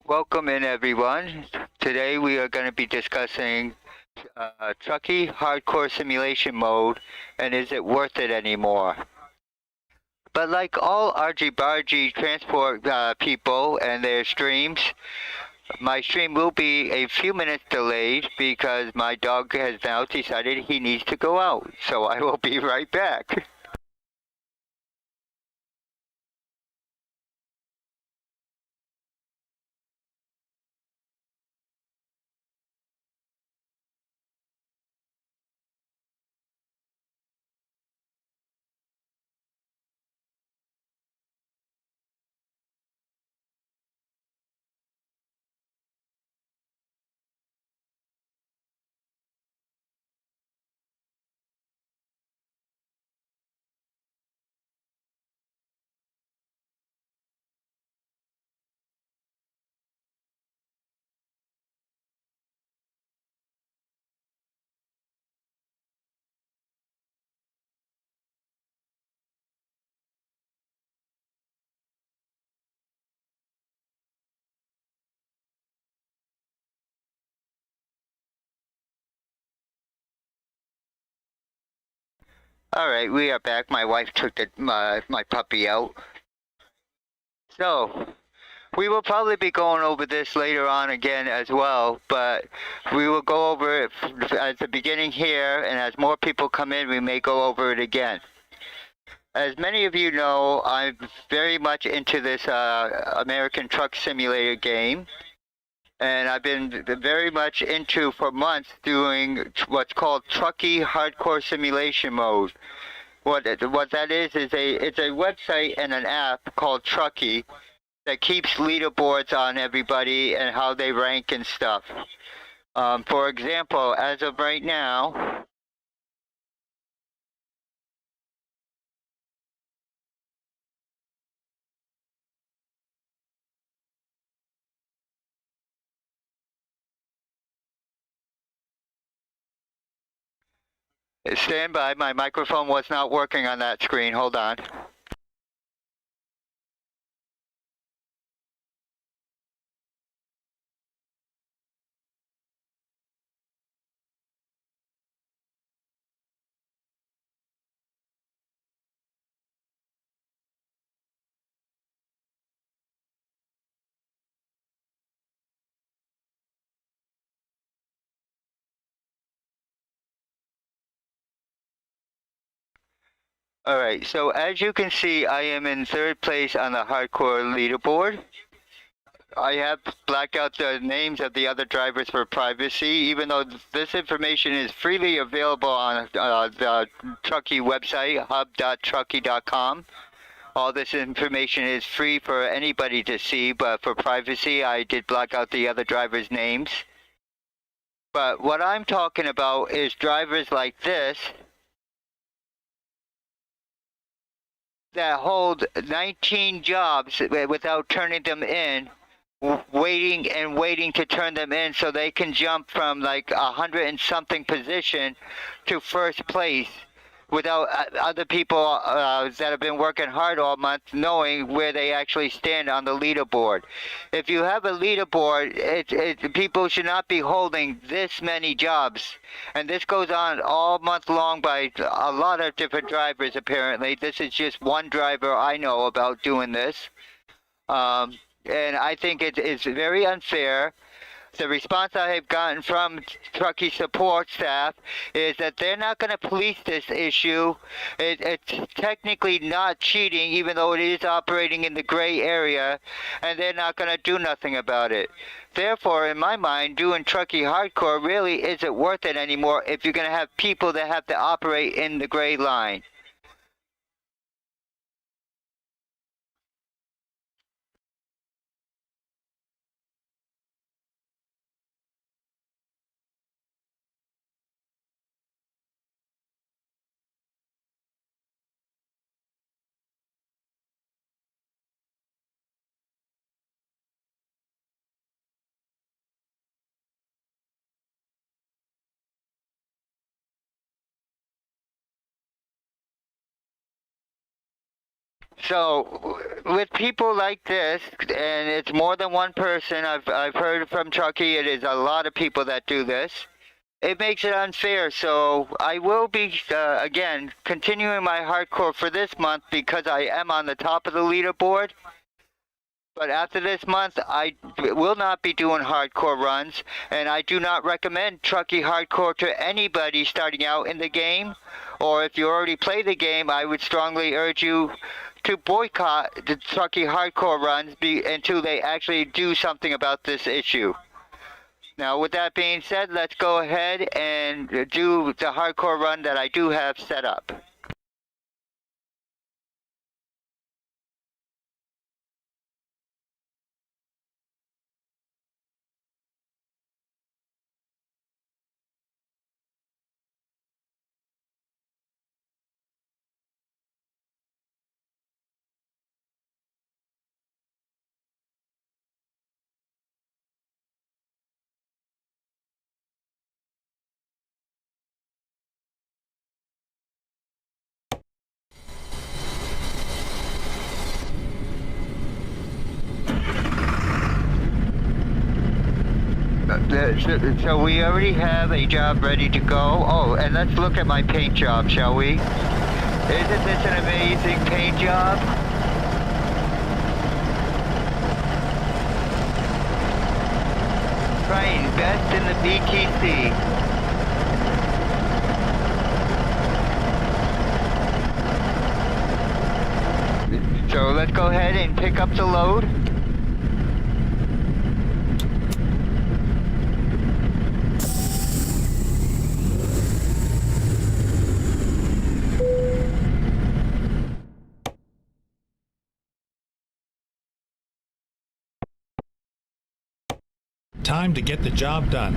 Welcome in, everyone. Today we are going to be discussing Trucky Hardcore Simulation Mode and is it worth it anymore? But like all argy-bargy transport people and their streams, my stream will be a few minutes delayed because my dog has now decided he needs to go out. So I will be right back. Alright, we are back. My wife took my puppy out. So, we will probably be going over this later on again as well, but we will go over it at the beginning here, and as more people come in, we may go over it again. As many of you know, I'm very much into this American Truck Simulator game, and I've been very much into for months doing what's called Trucky Hardcore Simulation Mode. What that is it's a website and an app called Trucky that keeps leaderboards on everybody and how they rank and stuff. For example, as of right now, stand by, my microphone was not working on that screen. Hold on. Alright, so as you can see, I am in third place on the hardcore leaderboard. I have blacked out the names of the other drivers for privacy, even though this information is freely available on the Trucky website, hub.trucky.com. All this information is free for anybody to see, but for privacy, I did black out the other drivers' names. But what I'm talking about is drivers like this that hold 19 jobs without turning them in, waiting and waiting to turn them in so they can jump from like 100 and something position to first place without other people that have been working hard all month knowing where they actually stand on the leaderboard. If you have a leaderboard, people should not be holding this many jobs. And this goes on all month long by a lot of different drivers apparently. This is just one driver I know about doing this. And I think it is very unfair. The response I have gotten from Trucky support staff is that they're not going to police this issue. It's technically not cheating, even though it is operating in the gray area, and they're not going to do nothing about it. Therefore, in my mind, doing Trucky Hardcore really isn't worth it anymore if you're going to have people that have to operate in the gray line. So, with people like this, and it's more than one person, I've heard from Trucky, it is a lot of people that do this. It makes it unfair, so I will be, again, continuing my hardcore for this month because I am on the top of the leaderboard. But after this month, I will not be doing hardcore runs, and I do not recommend Trucky Hardcore to anybody starting out in the game. Or if you already play the game, I would strongly urge you to boycott the Trucky Hardcore runs until they actually do something about this issue. Now, with that being said, let's go ahead and do the hardcore run that I do have set up. So we already have a job ready to go. Oh, and let's look at my paint job, shall we? Isn't this an amazing paint job? Right, best in the BTC. So let's go ahead and pick up the load. Time to get the job done.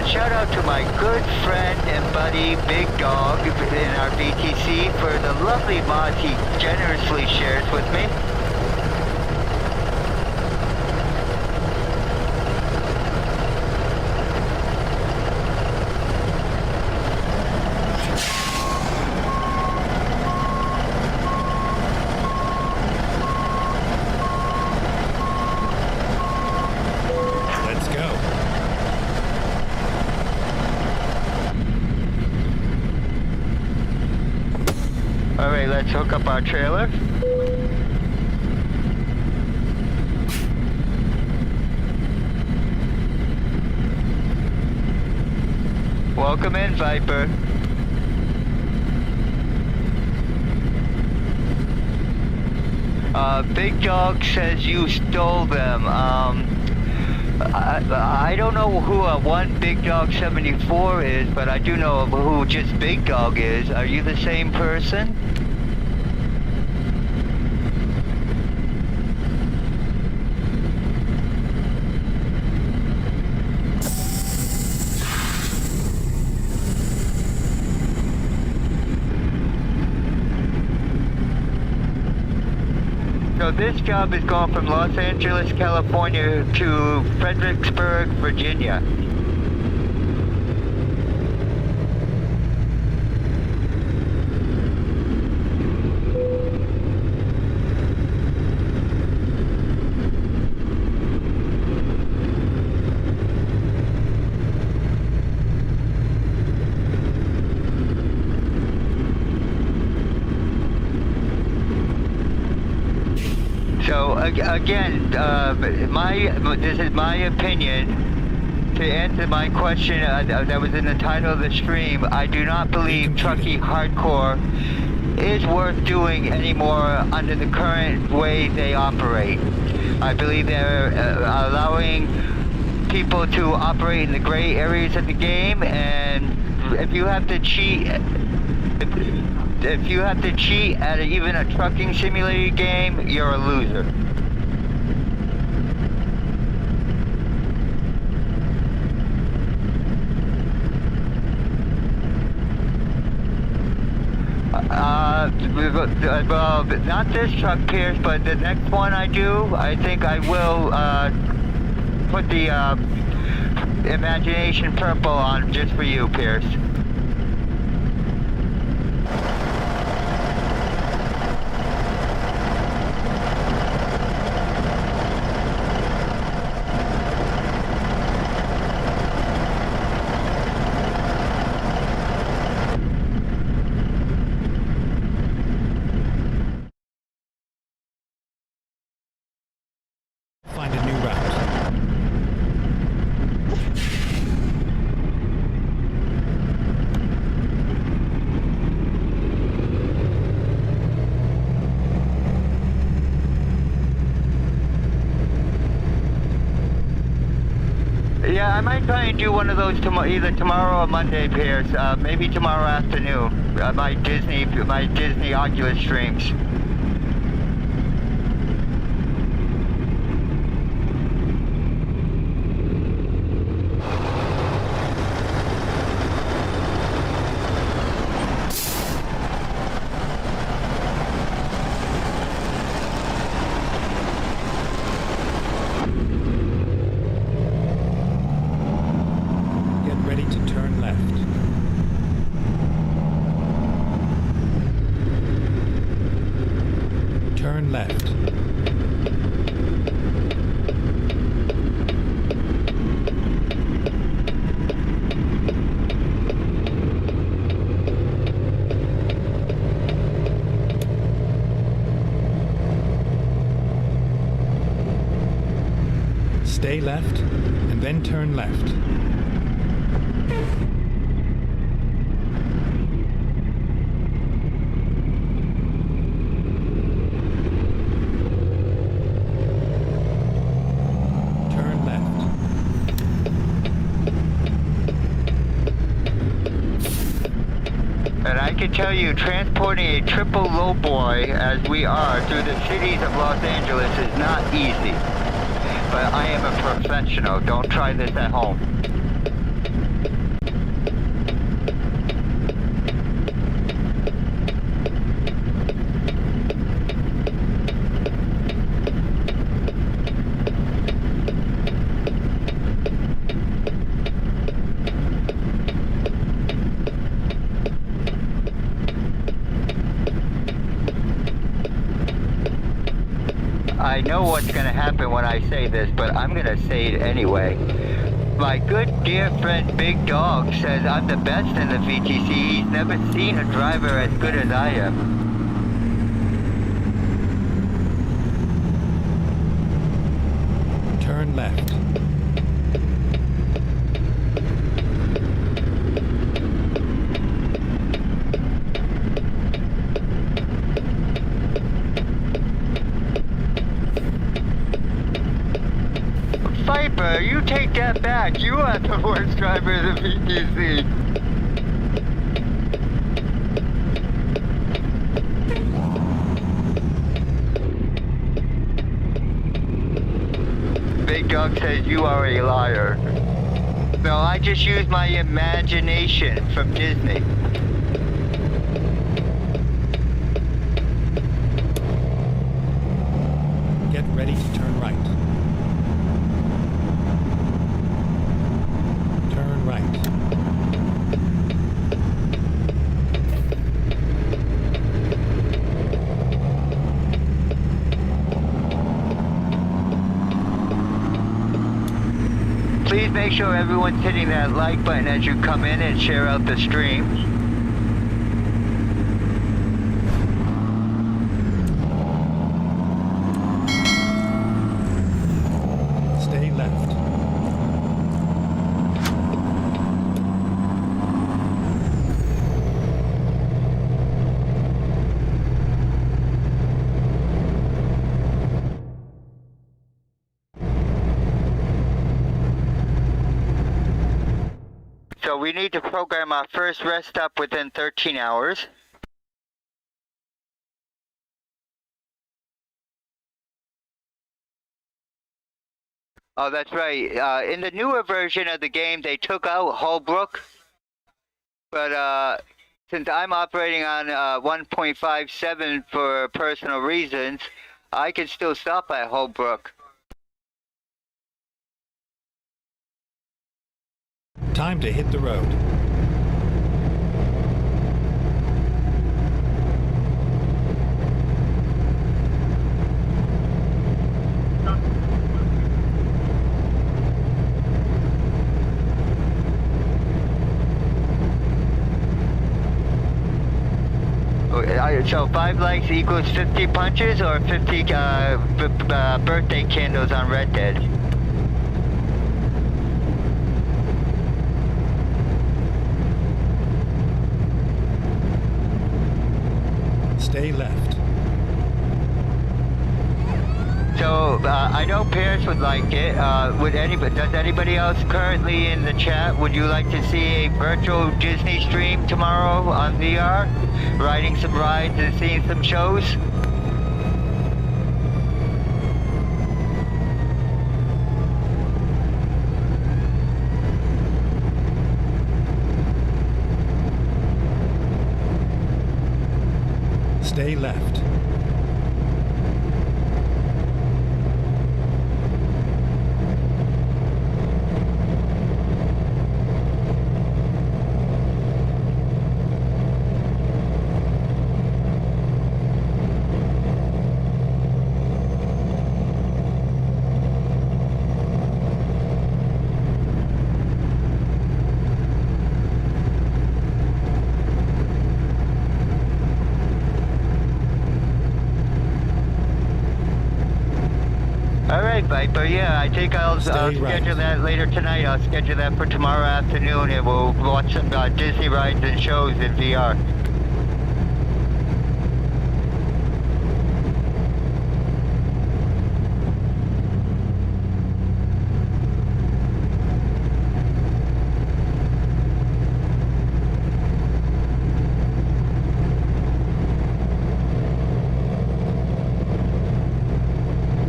Shout out to my good friend and buddy, Big Dog, in our BTC for the lovely mods he generously shares with me. Let's go. Alright, let's hook up our trailer. Welcome in, Viper. Big Dog says you stole them. I don't know who one Big Dog 74 is, but I do know who just Big Dog is. Are you the same person? So this job is going from Los Angeles, California to Fredericksburg, Virginia. So again, this is my opinion. To answer my question that was in the title of the stream, I do not believe Trucky Hardcore is worth doing anymore under the current way they operate. I believe they're allowing people to operate in the gray areas of the game, and if you have to cheat, if you have to cheat at even a trucking simulator game, you're a loser. Well, not this truck, Pierce, but the next one I do, I think I will put the Imagination Purple on just for you, Pierce. Find a new route. Yeah, I might try and do one of those either tomorrow or Monday, Pierce. Maybe tomorrow afternoon. My Disney Oculus streams. Ready to turn left. Turn left. Stay left and then turn left. And I can tell you, transporting a triple lowboy as we are through the cities of Los Angeles is not easy. But I am a professional. Don't try this at home. I know what's going to happen when I say this, but I'm going to say it anyway. My good dear friend Big Dog says I'm the best in the VTC. He's never seen a driver as good as I am. Turn left. Viper, you take that back. You are the worst driver in the VTC. Big Dog says you are a liar. No, I just used my imagination from Disney. Get ready to turn right. Turn right. Please make sure everyone's hitting that like button as you come in and share out the stream. Stay left. So we need to program our first rest stop within 13 hours. Oh, that's right. In the newer version of the game, they took out Holbrook. But since I'm operating on 1.57 for personal reasons, I can still stop at Holbrook. Time to hit the road. So 5 likes equals 50 punches or 50 birthday candles on Red Dead? Stay left. So I know Pierce would like it. Does anybody else currently in the chat, would you like to see a virtual Disney stream tomorrow on VR? Riding some rides and seeing some shows? Stay left. Viper, yeah, I think I'll schedule that later tonight. I'll schedule that for tomorrow afternoon, and we'll watch some Disney rides and shows in VR.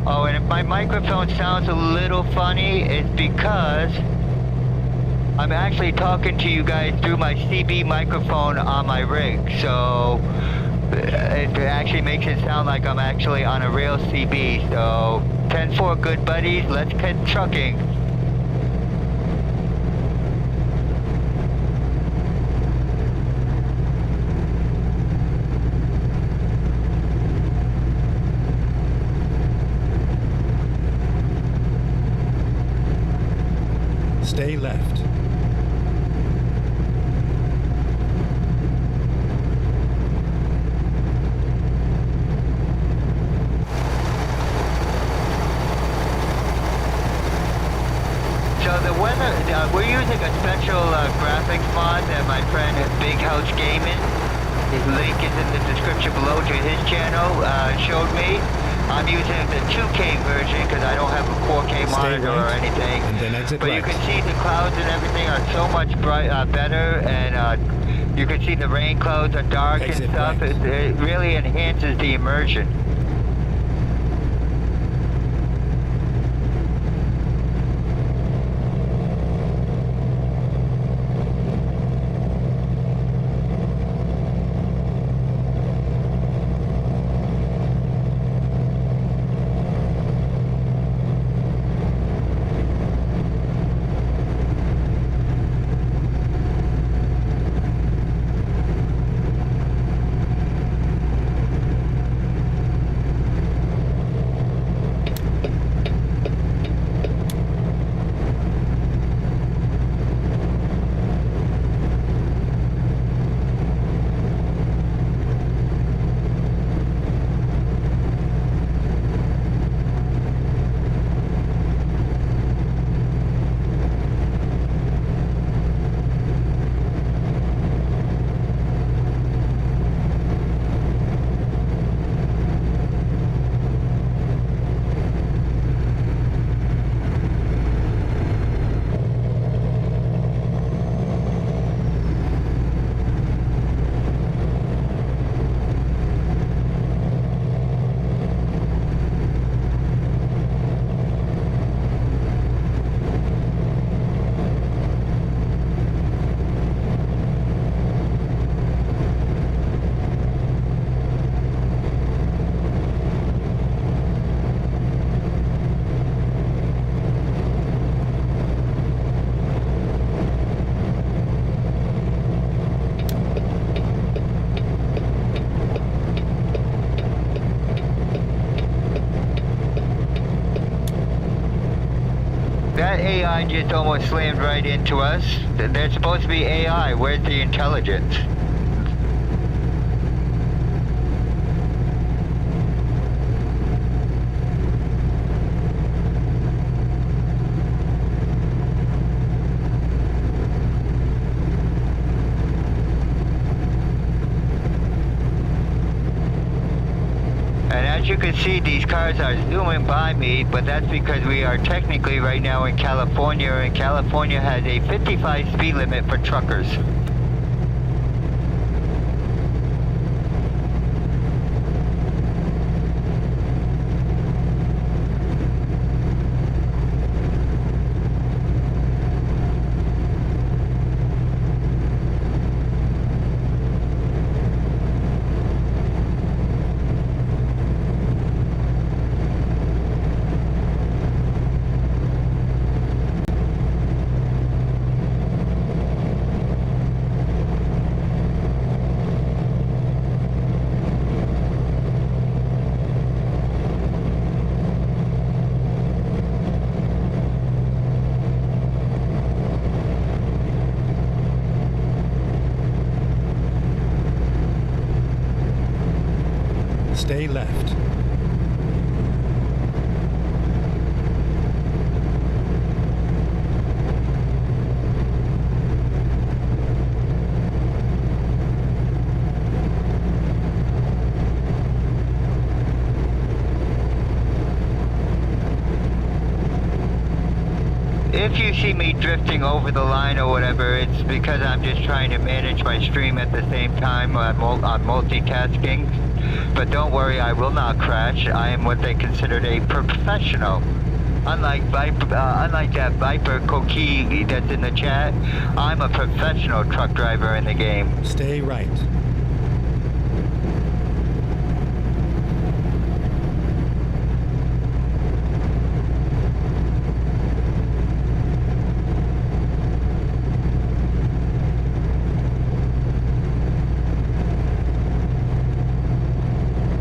Oh, and if my microphone sounds a little funny, it's because I'm actually talking to you guys through my CB microphone on my rig, so it actually makes it sound like I'm actually on a real CB. So 10-4, good buddies, let's get trucking. Stay left. So the weather, we're using a special graphics mod that my friend at Big House Gaming, his link is in the description below to his channel, showed me. I'm using the 2K version because I don't have a 4K monitor or anything. And then exit but right. You can see the clouds and everything are so much better, and you can see the rain clouds are dark Exit and stuff. right. It really enhances the immersion. AI just almost slammed right into us. They're supposed to be AI. Where's the intelligence? And as you can see, these cars are zooming by me, but that's because we are technically right now in California, and California has a 55 speed limit for truckers. Stay left. If you see me drifting over the line or whatever, it's because I'm just trying to manage my stream at the same time. I'm multitasking. But don't worry, I will not crash. I am what they considered a professional. Unlike that Viper Koki that's in the chat, I'm a professional truck driver in the game. Stay right.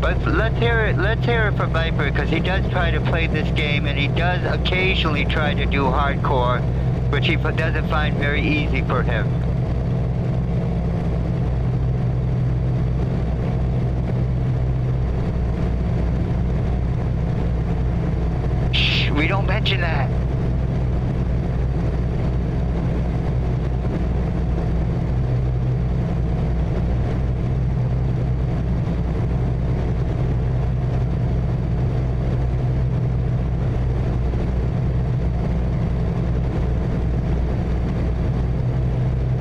But let's hear it from Viper, because he does try to play this game, and he does occasionally try to do hardcore, which he doesn't find very easy for him. Shh, we don't mention that.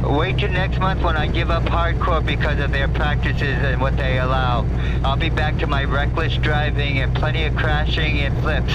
Wait till next month when I give up hardcore because of their practices and what they allow. I'll be back to my reckless driving and plenty of crashing and flips.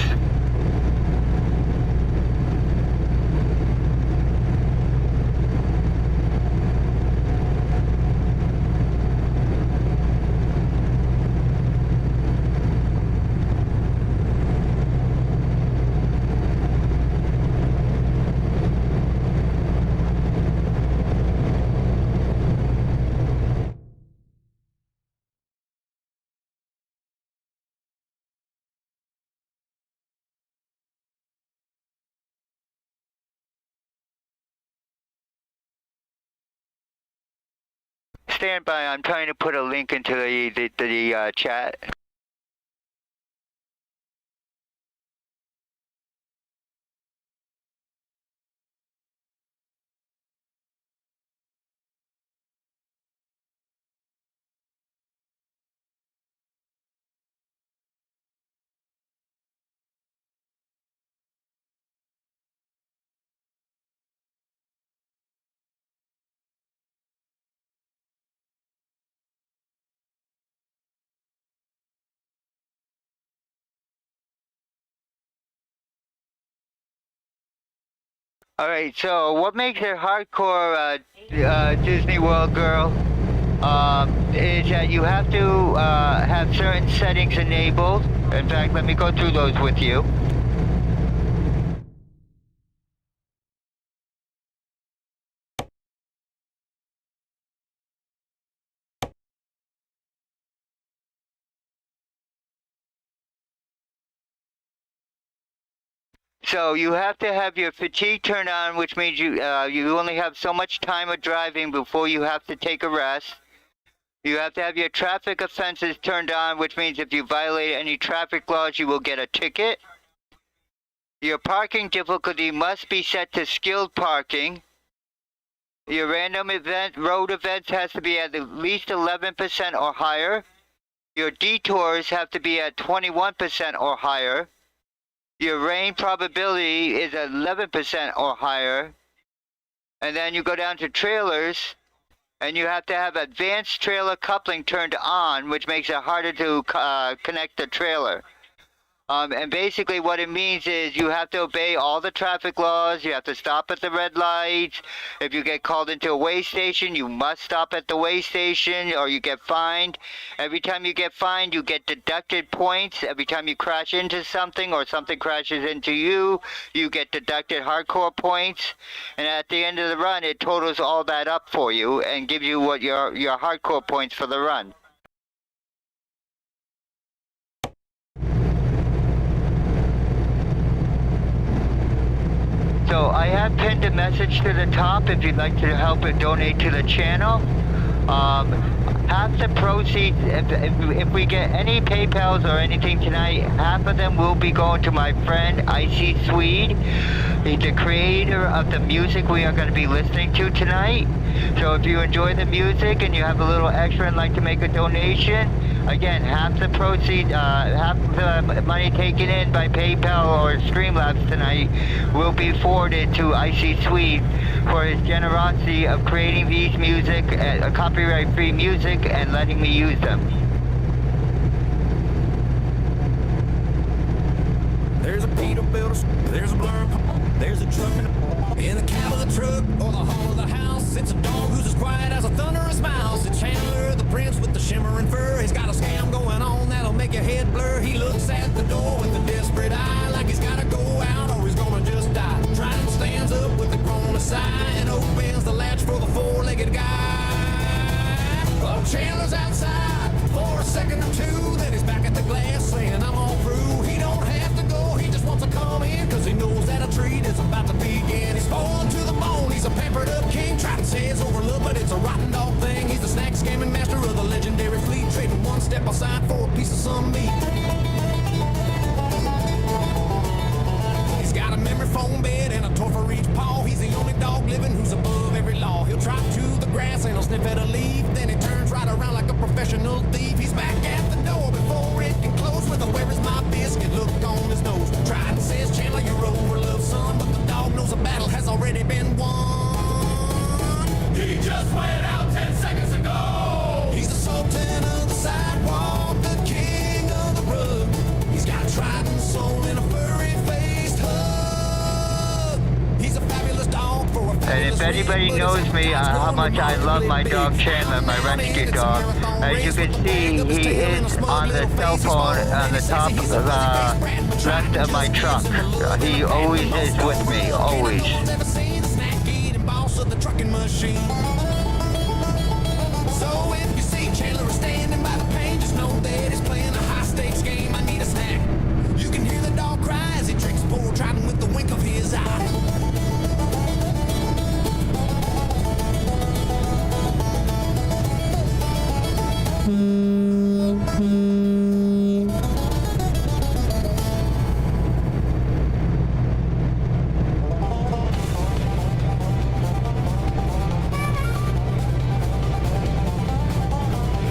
Stand by, I'm trying to put a link into the chat. Alright, so what makes it hardcore, Disney World girl, is that you have to have certain settings enabled. In fact, let me go through those with you. So you have to have your fatigue turned on, which means you only have so much time of driving before you have to take a rest. You have to have your traffic offenses turned on, which means if you violate any traffic laws, you will get a ticket. Your parking difficulty must be set to skilled parking. Your random road events has to be at least 11% or higher. Your detours have to be at 21% or higher. Your rain probability is 11% or higher. And then you go down to trailers, and you have to have advanced trailer coupling turned on, which makes it harder to connect the trailer. And basically what it means is you have to obey all the traffic laws. You have to stop at the red lights. If you get called into a weigh station, you must stop at the weigh station or you get fined. Every time you get fined, you get deducted points. Every time you crash into something or something crashes into you, you get deducted hardcore points. And at the end of the run, it totals all that up for you and gives you what your hardcore points for the run. So I have pinned a message to the top if you'd like to help and donate to the channel. Half the proceeds, if we get any PayPals or anything tonight, half of them will be going to my friend Icy Swede. He's the creator of the music we are going to be listening to tonight. So if you enjoy the music and you have a little extra and like to make a donation, again, half the proceeds, half the money taken in by PayPal or Streamlabs tonight will be forwarded to Icy Swede for his generosity of creating these music, copyright-free music, and letting me use them. There's a Peterbilt, there's a blur, there's a truck in the cab of the truck or the hall of the house. It's a dog who's as quiet as a thunderous mouse. It's Chandler, the prince with the shimmering fur. He's got a scam going on that'll make your head blur. He looks at the door with a desperate eye, like he's gotta go out or he's gonna just die. Trident stands up with a groan sigh and opens the latch for the four-legged guy. Oh, Chandler's outside for a second or two, then he's back at the glass saying I'm all through. He don't have to go, he just wants to come in, cause he knows that a treat is about to begin. He's spoiled to the bone, he's a pampered up king. Trident says overlooked, but it's a rotten dog thing. He's the snack scamming master of the legendary fleet, trading one step aside for a piece of some meat. He's got a memory foam bed and a toy for each paw. He's the only dog living who's above every law. He'll trot to the grass and he'll sniff at a leaf, then he turns right around like a professional thief. He's back at the door before it can close with a "where is my biscuit" look on his nose. Trident says, Chandler, you're overloved, son, but the dog knows a battle has already been won. He just went out 10 seconds ago. He's the sultan of the sidewalk, the king of the rug. He's got Trident soul in a furry-faced hug. He's a fabulous dog for a And if anybody knows me, how much I love my dog Chandler, my rescue dog. As you can see, he is on the cell phone on the top left of my truck. He always is with me, always. Ever seen the snack-eating boss of the trucking machine? So if you see Chandler standing by the pane, just know that he's playing a high-stakes game. I need a snack. You can hear the dog cry as he drinks poor Trident with the wink of his eye.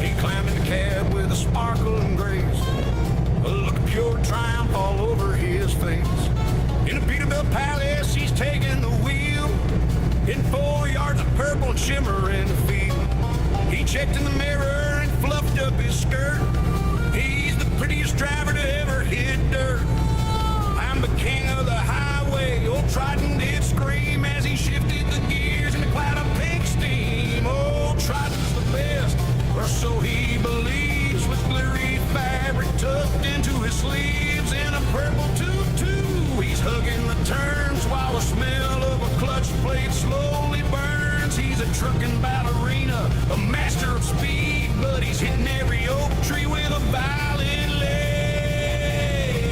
He climbed in the cab with a sparkle and grace, a look of pure triumph all over his face. In a Peterbilt Palace, he's taking the wheel, in 4 yards of purple and shimmer in the field. He checked in the mirror and fluffed up his skirt. He's the prettiest driver to ever hit dirt. I'm the king of the highway. Old Trident did scream as he shifted the gears in a cloud of pink steam. Old Trident's the best, or so he believes, with glittery fabric tucked into his sleeves in a purple tutu. He's hugging the turns while the smell of a clutch plate slowly burns. He's a trucking ballerina, a master of speed, but he's hitting every oak tree with a violent leg.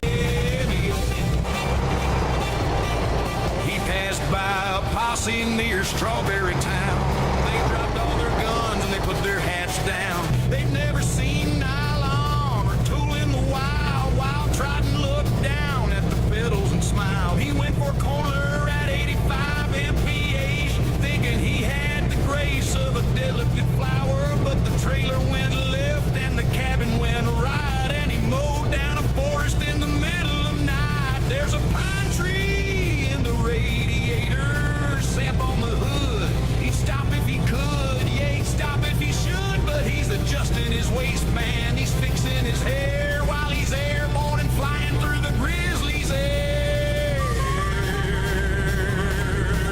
crossing near Strawberry Town. They dropped all their guns and they put their hats down. They'd never seen nylon or tool in the wild. While Triton looked down at the pedals and smiled. He went for a corner at 85 mph, thinking he had the grace of a delicate flower. But the trailer went left and the cabin went right, and he mowed down a forest in the middle of night. There's a pine tree in the radiator, sap on the hood. He'd stop if he could, yeah, he'd stop if he should. But he's adjusting his waistband, he's fixing his hair while he's airborne and flying through the grizzly's air.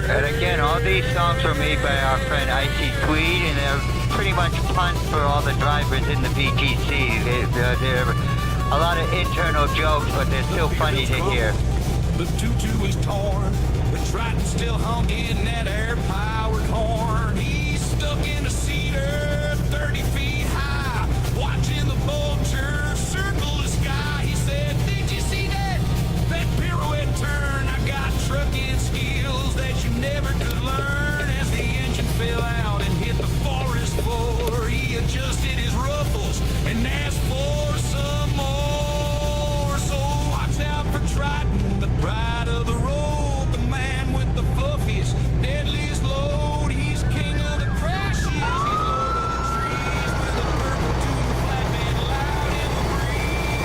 And again, all these songs were made by our friend Icy Tweed, and they're pretty much puns for all the drivers in the VTC. They're a lot of internal jokes, but they're still funny to hear. The tutu is torn, the Triton's still honking that air-powered horn. He's stuck in a cedar 30 feet high, watching the vultures circle the sky. He said, did you see that pirouette turn? I got trucking skills that you never could learn. As the engine fell out and hit the forest floor, he adjusted his ruffles and asked for some more. So watch out for Triton, the pride of the road, the man with the fluffiest, deadliest load. He's king of the crashes, he's lord of the trees, with a purple tune flapping loud in the breeze.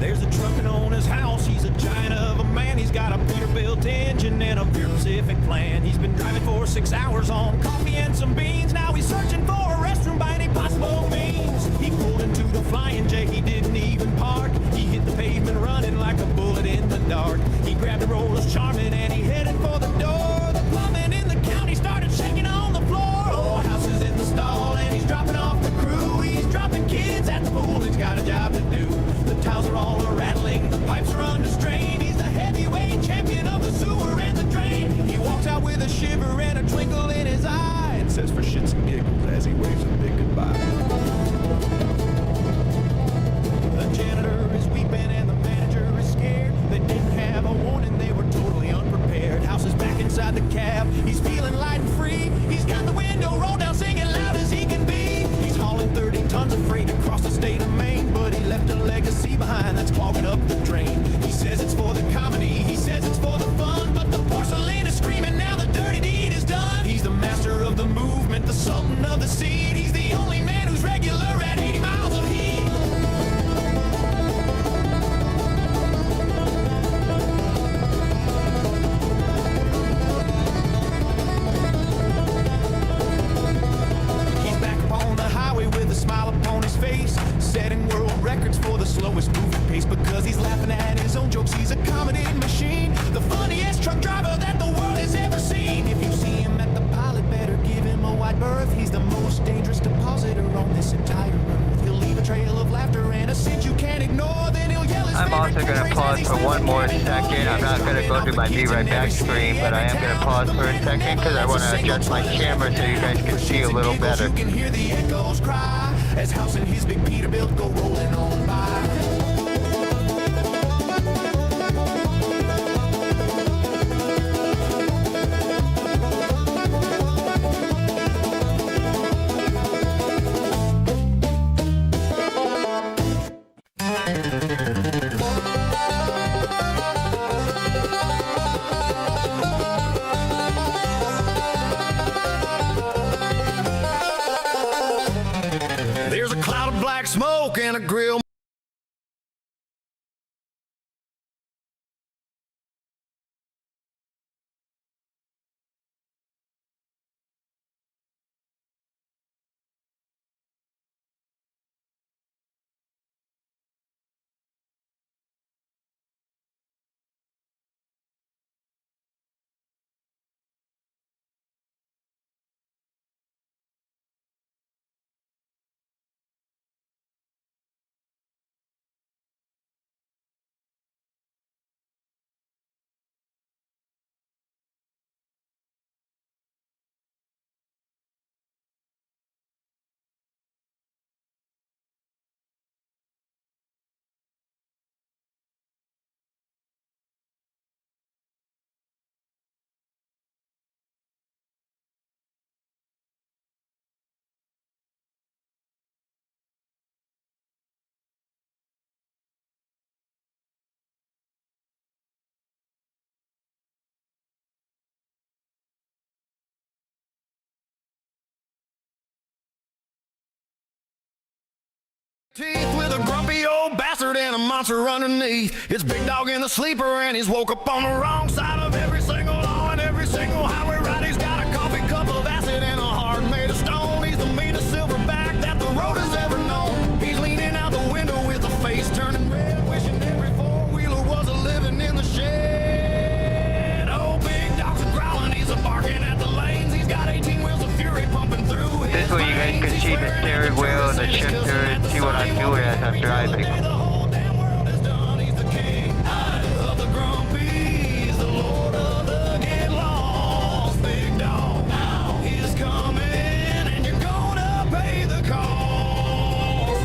There's a trucking on his house, he's a giant of a man. He's got a Peterbilt engine and a pure Pacific plan. He's been driving for 6 hours on coffee and some beans. Now he's searching for a restroom by any possible means. He pulled into the Flying J, he didn't even park. He hit the pavement running like a bullet in the dark. He grabbed a Roller's Charmin and he headed for the door. The plumbing in the county started shaking on the floor. Oh, house is in the stall and he's dropping off the crew. He's dropping kids at the pool, he's got a job to do. The towels are all a-rattling, the pipes are under strain. He's the heavyweight champion of the sewer and the drain. He walks out with a shiver and a twinkle in his eye, and says for shits and giggles as he waves a big goodbye. The janitor is weeping and the manager is scared. They didn't have a warning, they were totally unprepared. House is back inside the cab, he's feeling light and free. He's got the window rolled down, singing loud as he can be. He's hauling 30 tons of freight across the state of Maine, but he left a legacy behind that's clogging up the drain. He says it's for the comedy, he says it's for the fun, but the porcelain is screaming now the dirty deed is done. He's the master of the movement, the sultan of the seed. He's the only man who's regular at 80 miles of heat. He's back upon the highway with a smile upon his face, setting world records for the slowest moving pace. Because he's laughing at his own jokes, he's a comedy machine, the funniest truck driver that the world has ever seen. If you see him at the pilot, better give him a wide berth. He's the most dangerous depositor on this entire earth. He'll leave a trail of laughter and a scent you can't ignore. Then he'll yell his I'm also going to pause for one more second. I'm not going to go to my Be Right Back screen, but I am going to pause for a second because I want to adjust my camera so you guys can see a little better. You can hear the echoes cry as House and his big Peterbilt go rolling on by. There's a cloud of black smoke and a grill Teeth with a grumpy old bastard and a monster underneath. It's Big Dog in the sleeper and he's woke up on the wrong side of every single law and every single highway ride. He's got a coffee cup of acid and a heart made of stone. He's the meanest silverback that the road has ever known. He's leaning out the window with a face turning red, wishing every four-wheeler was a living in the shed. Oh, Big Dog's a growling, he's a barking at the lanes. He's got 18 wheels of fury pumping through his This is where you guys can see the steering wheel and the shifter and see what I'm doing as I'm driving. The whole damn world is done. He's the king of the grumpies, the lord of the get lost. Big Dog now he's coming, and you're gonna pay the cost.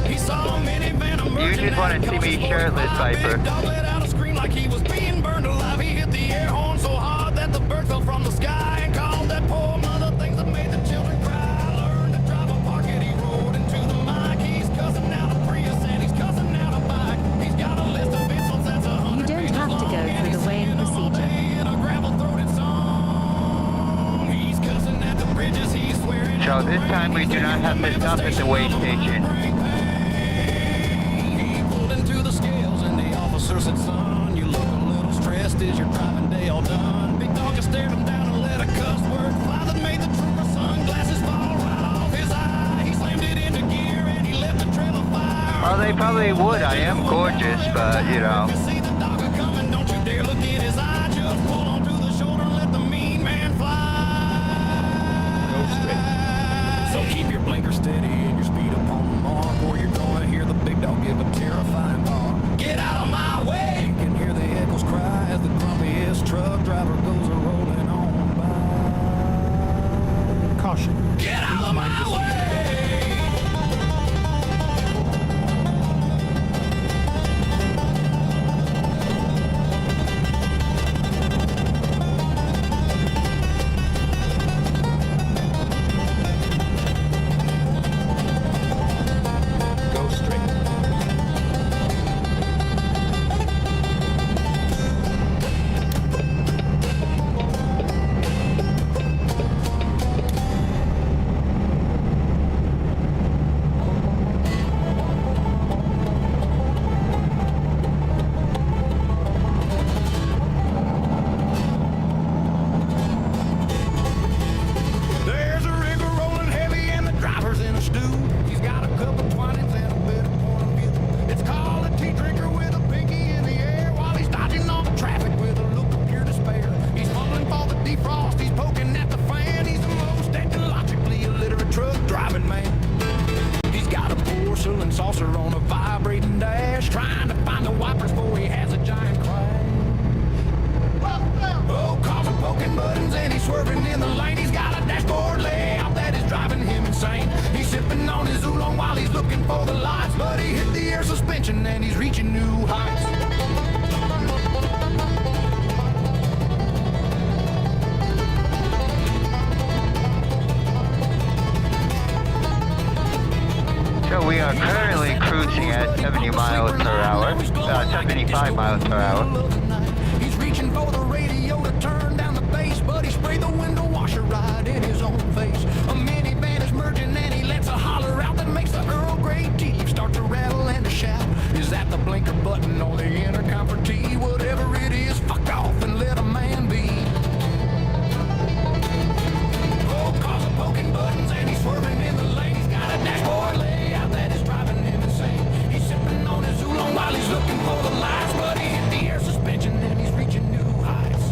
He saw a minivan emerging. You just want to see me shirtless, Viper. Big Dog let out a scream like he was being burned alive. He hit the air horn so hard that the bird fell from the sky and called that poor mother things that made the children cry. Learned to drive a pocket, he rode into the mic. He's cussing out a Prius and he's cussing out a bike. He's got a list of insults that's 100 You don't pages have to long, go and through he the weighing sings them all procedure. day in a gravel-throated song. He's cussing at the bridges, he's swearing. So this time we do not have to stop at the weigh station. He pulled into the scales and the officer said, son, you look a little stressed. Is your driving day all done? Big Dog just stared him down and let a cuss word fly that made the trooper's sunglasses fall right off his eye. He slammed it into gear and he left a trail of fire. Well, they probably would. I am gorgeous, but you know. If you see the dog coming, don't you dare look in his eye. Just pull onto the shoulder and let the mean man fly. Go straight. So keep your blinker steady and your speed up on the mark, or you're gonna hear the Big Dog give a terrifying bark. Get out of my way! You can hear the echoes cry as the grumpiest truck driver goes a-rolling on by. Caution. Get out of Mind the my seat. way! Go straight. There's a rigger rolling heavy and the driver's in a stew. He's got a couple twinings and a bit of point of view. It's called a tea drinker with a pinky in the air while he's dodging off the traffic with a look of pure despair. He's fumbling for the defrost, he's poking at the fan. He's the most technologically illiterate truck driving man. He's got a porcelain saucer on a vibrating dash, trying to find the wipers before he has a giant crash. Oh, cars are poking buttons and he's swerving in the lane. He's got a dashboard layout that is driving him insane. He's sipping on his oolong while he's looking for the lights, but he hit the air suspension and he's reaching new heights. So we are currently cruising at 70 miles per hour, 75 miles per hour. He's reaching for the radio to turn down the bass, but he sprayed the window washer right in his own face. A minivan is merging and he lets a holler out that makes the Earl Grey tea leaf start to rattle and to shout. Is that the blinker button or the intercom for tea? Whatever it is, fuck off and let a man be. Oh, cars are poking buttons and he's swerving in the lane. He's got a dashboard layout that is driving him insane. He's sipping on his oolong while he's looking for the lights, but he hit the air suspension and he's reaching new heights.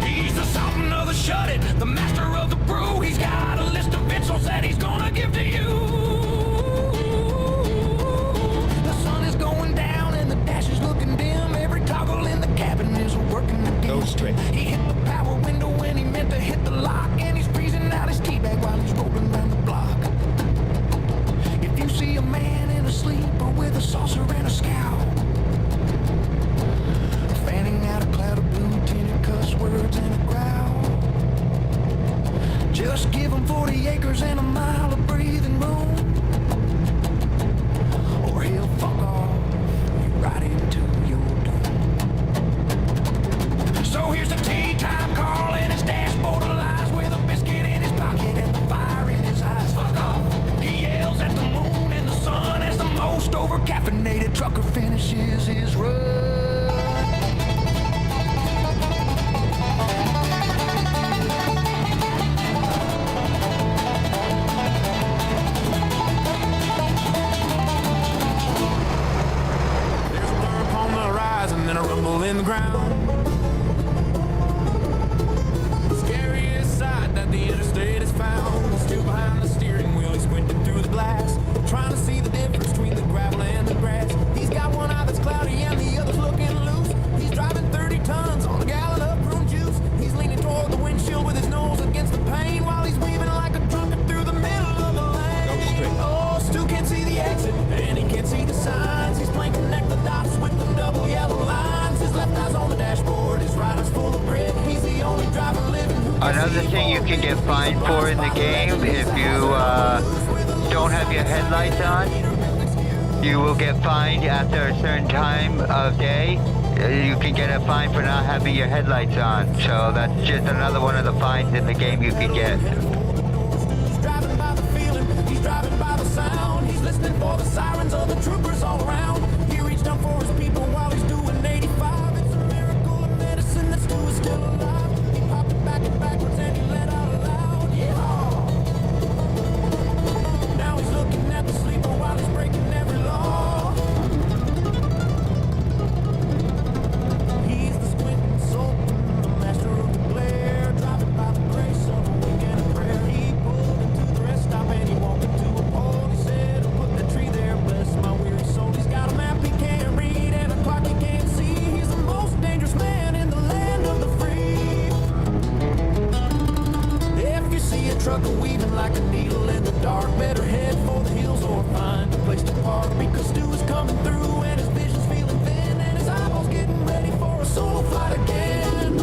He's the sultan of the shut it, the master of the brew. He's got a list of insults that he's gonna give to you. The sun is going down and the dash is looking dim. Every toggle in the cabin is working again. Go straight. He hit the power window when he meant to hit the lock, and he's freezing out his tea bag while he's rolling around the block. If you see a man in a sleeper with a saucer and a scowl, fanning out a cloud of blue tinted cuss words and a growl, that the interstate is found. He's still behind the steering wheel, he's squinting through the glass, trying to see the difference between the gravel and the grass. He's got one eye that's cloudy and the other's looking loose. He's driving 30 tons on a gallon of prune juice. He's leaning toward the windshield with his nose against the pane while he's weaving like a drunkard through the middle of the lane. Go straight. Oh, Stu can't see the exit and he can't see the signs. He's playing connect the dots with them double yellow lines. His left eye's on the dashboard, his right eye's full of grit. He's the only driver living who can Another see thing you can get fined for in the game, if you don't have your headlights on, you will get fined after a certain time of day. You can get a fine for not having your headlights on. So that's just another one of the fines in the game you can get. He's driving by the feeling, he's driving by the sound. He's listening for the sirens of the troopers all around. He reached out for his people while he's doing 85. It's a miracle of medicine that Stu is still alive. He popped it back and backwards and he let out a loud yeehaw. Now he's looking at the sleeper while he's breaking every law. He's the squinting sultan, the master of the glare, driving by the grace of a weekend of prayer. He pulled into the rest stop and he walked into a pole. He said, put that tree there, bless my weary soul. He's got a map he can't read and a clock he can't see. He's the most dangerous man in the land of the free. If you see a trucker weaving like a needle in the dark, better head for the hills or find a place to park, because Stu is coming through and his vision's feeling thin and his eyeballs getting ready for a solo flight again.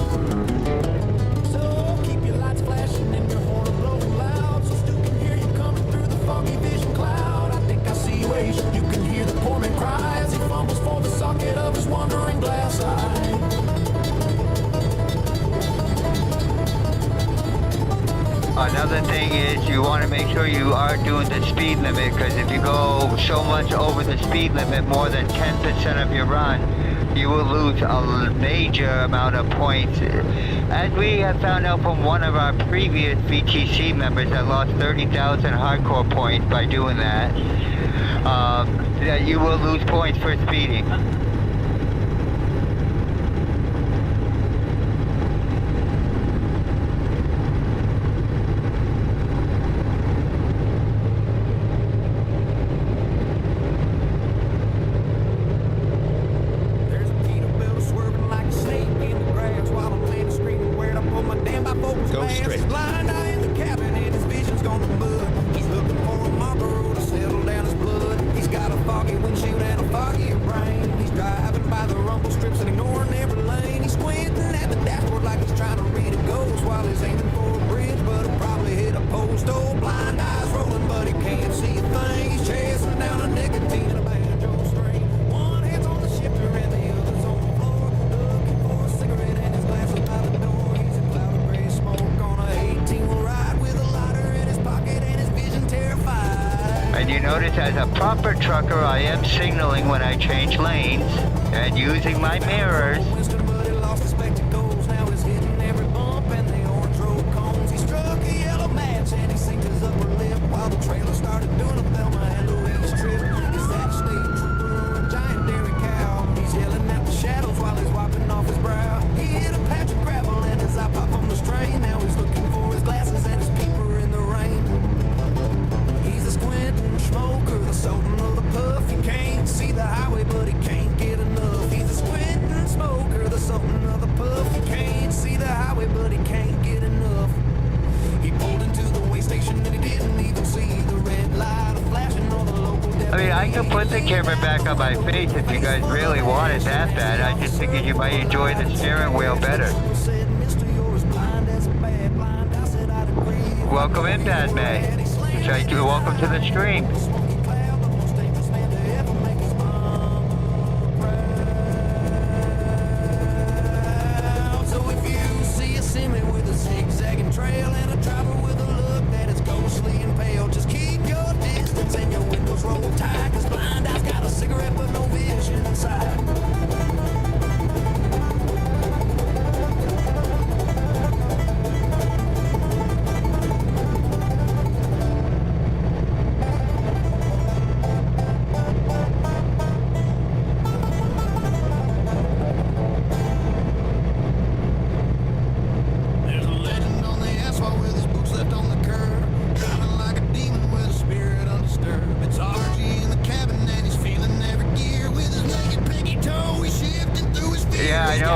So keep your lights flashing and your horn blowing loud so Stu can hear you coming through the foggy vision cloud. I think I see ways you can hear the poor man cry as he fumbles for the socket of his wandering glass eye. Another thing is you want to make sure you are doing the speed limit, because if you go so much over the speed limit, more than 10% of your run, you will lose a major amount of points. As we have found out from one of our previous VTC members that lost 30,000 hardcore points by doing that, that you will lose points for speeding. There's a Peterbilt swerving like a snake in the grass while I'm laying screaming where I pull my damn bifocals Go glass. straight. His blind eye in the cabin and his vision's gone to mud. He's looking for a Marlboro to settle down his blood. He's got a foggy windshield and a foggy brain. He's driving by the rumble strips and ignoring every lane. He's squinting at the dashboard like he's trying to read a ghost while he's aiming for a bridge, but he'll probably hit a post. Oh, blind eyes rolling, but he can't see a thing. He's chasing down a nicotine and a banjo string. One hand's on the shifter and the other's on the floor, looking for a cigarette and his glasses by the door. He's a cloud of gray smoke on a 18-wheel ride with a lighter in his pocket and his vision terrified. And you notice as a proper trucker, I am signaling when I change lanes and using my mirrors. Winston, but he lost his spectacles. Now he's hitting every bump and the orange road cones. He struck a yellow match and he sinked his upper lip while the trailer started doing a Thelma and Louise trip. Is that a state trooper or a giant dairy cow? He's yelling at the shadows while he's wiping off his brow. He hit a patch of gravel and his eye popped on the strain. Now he's looking for his glasses and his peeper in the rain. He's a squinting smoker, the sultan of the puff. He can't see the highway, but he can't get enough. He's a squinting smoker, the sultan of the puff. He can't see the highway, but he can't get enough. He pulled into the way station and he didn't even see the red light flashing on the local I mean, I could put the camera back on my face if you guys really want it that bad. I just figured you might enjoy the steering wheel better. Welcome in, Padme. Welcome to the stream. So if you see a semi with a zigzagging trail and a driver with a look that is ghostly and pale, just keep your distance and your windows roll tight, 'cause blind eyes got a cigarette but no vision inside.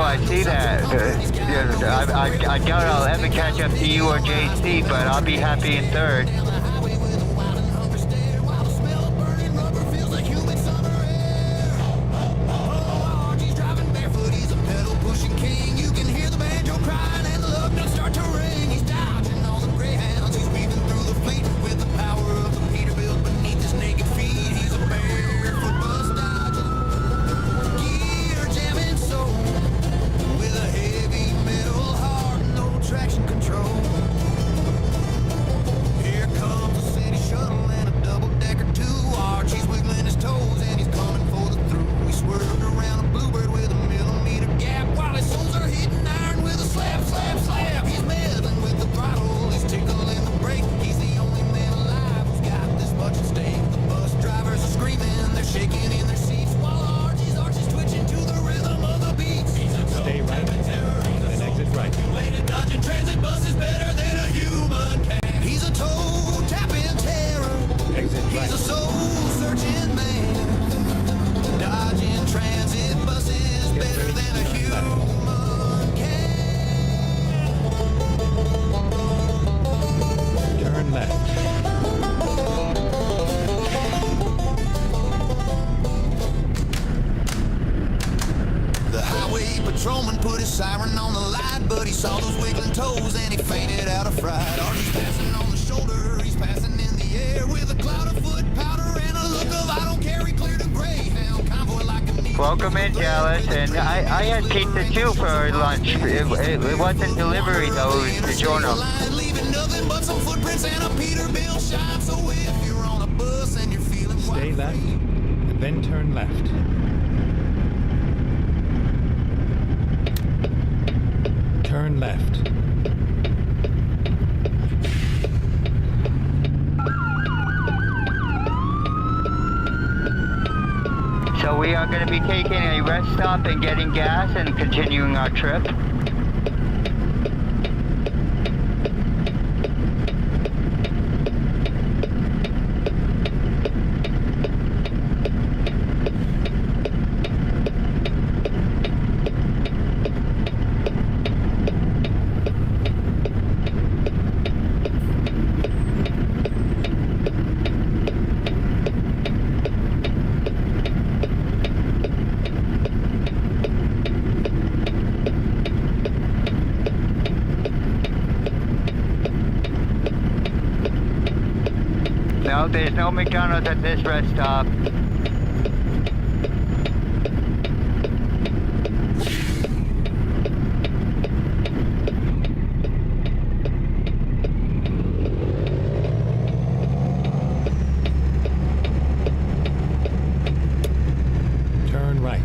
I see that. I doubt I'll ever catch up to you or JC, but I'll be happy in third. Patrolman put his siren on the light, but he saw those wiggling toes and he fainted out of fright. Archie's passing on the shoulder, he's passing in the air with a cloud of foot powder and a look of I don't care. He cleared a Greyhound convoy like a needle. Welcome in, Dallas, and I had pizza too for lunch. It wasn't delivery though, it was DiGiorno. Leaving nothing but some footprints and a Peterbilt shine. So if you're on a bus and you're feeling Stay left, and then turn left. Turn left. So we are going to be taking a rest stop and getting gas and continuing our trip. No, there's no McDonald's at this rest stop. Turn right.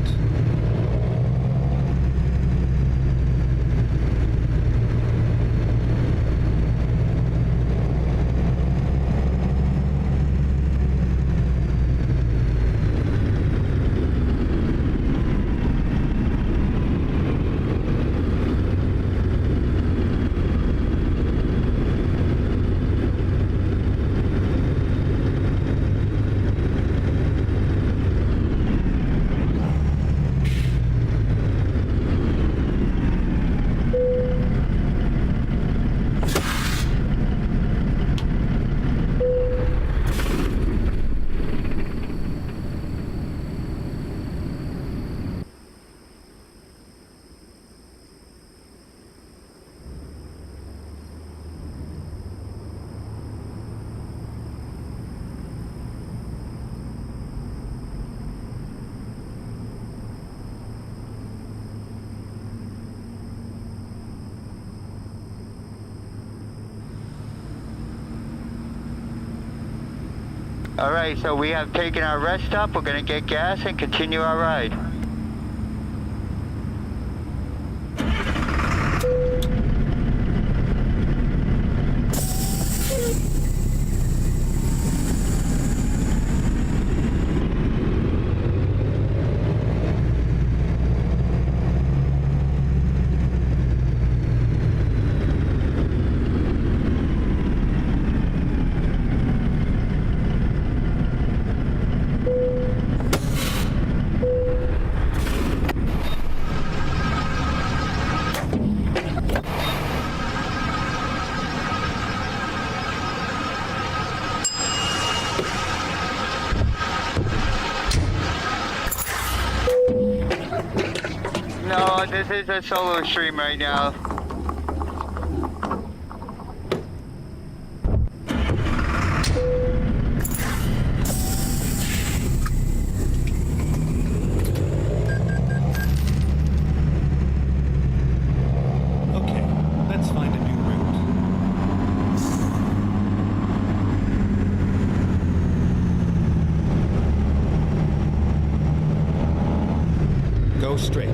Alright, so we have taken our rest stop. We're going to get gas and continue our ride. is a solo stream right now. Okay, let's find a new route. Go straight.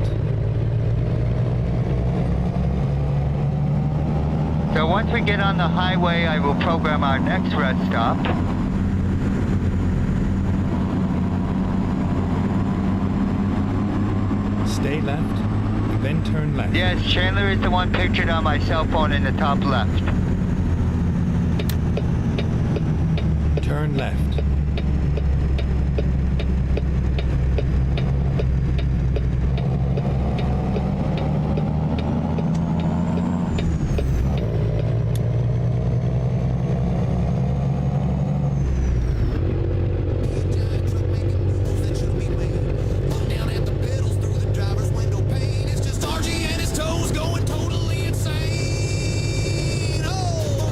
So once we get on the highway, I will program our next rest stop. Stay left, and then turn left. Yes, Chandler is the one pictured on my cell phone in the top left. Turn left. Down at the pedals through the driver's window pane. It's just RG and his toes going totally insane. Oh!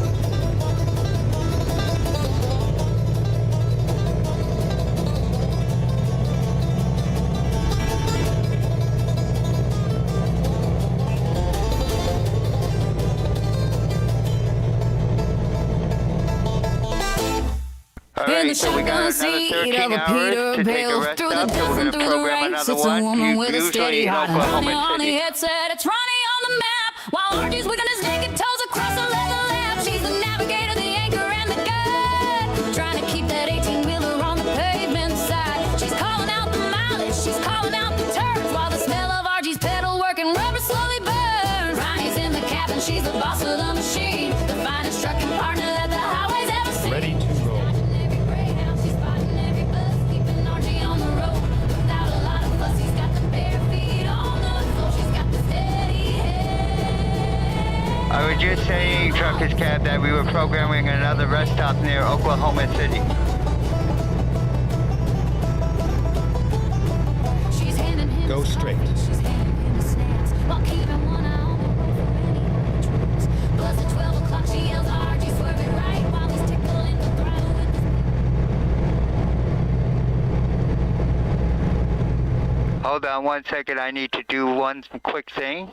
Alright, so we got another 13 hours to take a rest stop, so we're going to program another one, usually in Oklahoma City. It's Ronnie on the map. While Archie's wiggling his naked toes across the leather lap. She's the navigator, the anchor, and the guide. Trying to keep that 18-wheeler on the pavement side. She's calling out the mileage, she's calling out the turns. While the smell of Archie's pedal working rubber slowly burns. Ronnie's in the cabin, she's the boss of the machine. The finest trucking partner that the highway's ever seen. Ready to roll. Every greyhound, she's spotting every bus, keeping Archie on the road. Without a lot of fuss, he's got the bare feet on the floor. She's got the steady head. I was just saying, Truckers Cab, that we were programming another rest stop near Oklahoma City. She's handing him Go his straight. coffee, she's handing him his snacks, while keeping one eye on the road for any tracks. Plus at 12 o'clock she yells, Archie, swerve it right, while he's tickling the throttle with his... Hold on one second, I need to do one quick thing.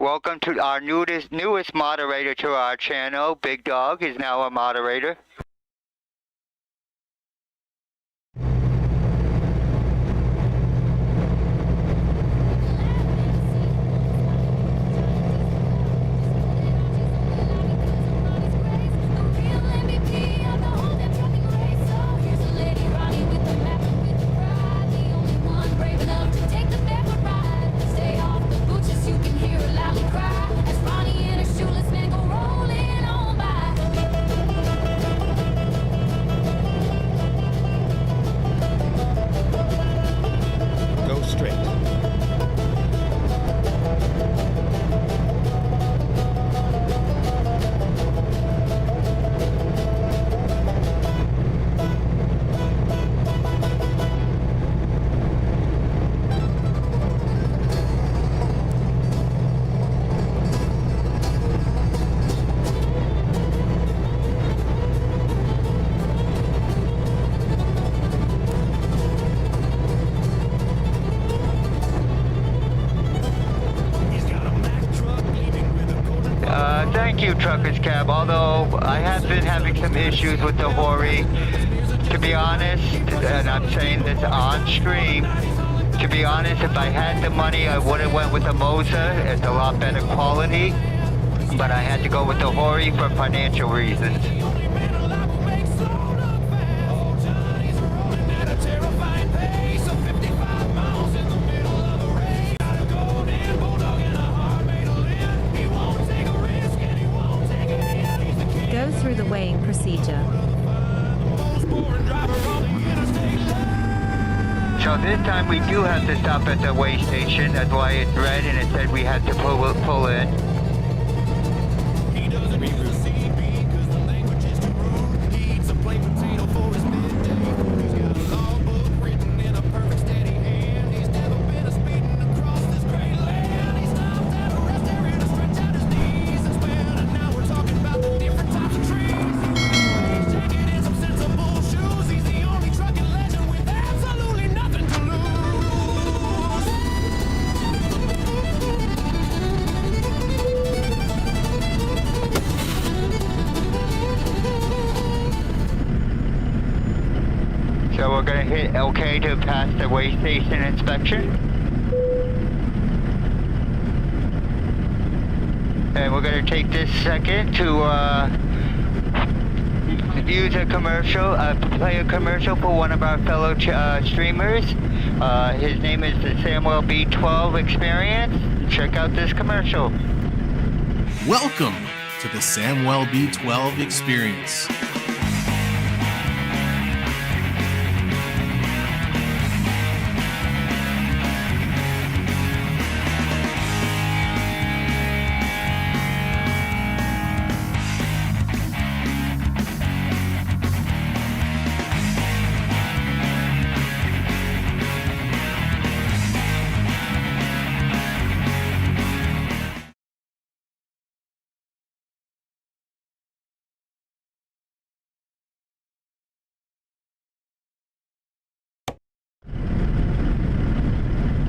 Welcome to our newest moderator to our channel. Big Dog is now a moderator. Go straight. Thank you, Truckers Cab, although I have been having some issues with the Hori. To be honest, and I'm saying this on stream, to be honest, if I had the money, I would have went with the Moza. It's a lot better quality, but I had to go with the Hori for financial reasons. Go through the weighing procedure. So This time we do have to stop at the way station. That's why it's red and it said we had to pull in. He doesn't use the CB because the language is too rude. He eats a plain potato for his midday. He's got a logbook written in a perfect steady hand. He's never been a speeding across this great land. He stopped at a rest area to stretch out his knees and sweat. And now we're talking about the different types of trees. He's taking in some sensible shoes. He's the only trucking legend with absolutely nothing to lose. So we're gonna hit OK to pass the way station inspection. And we're gonna take this second to use a commercial, play a commercial for one of our fellow streamers. His name is the Samuel B12 Experience. Check out this commercial. Welcome to the Samuel B12 Experience.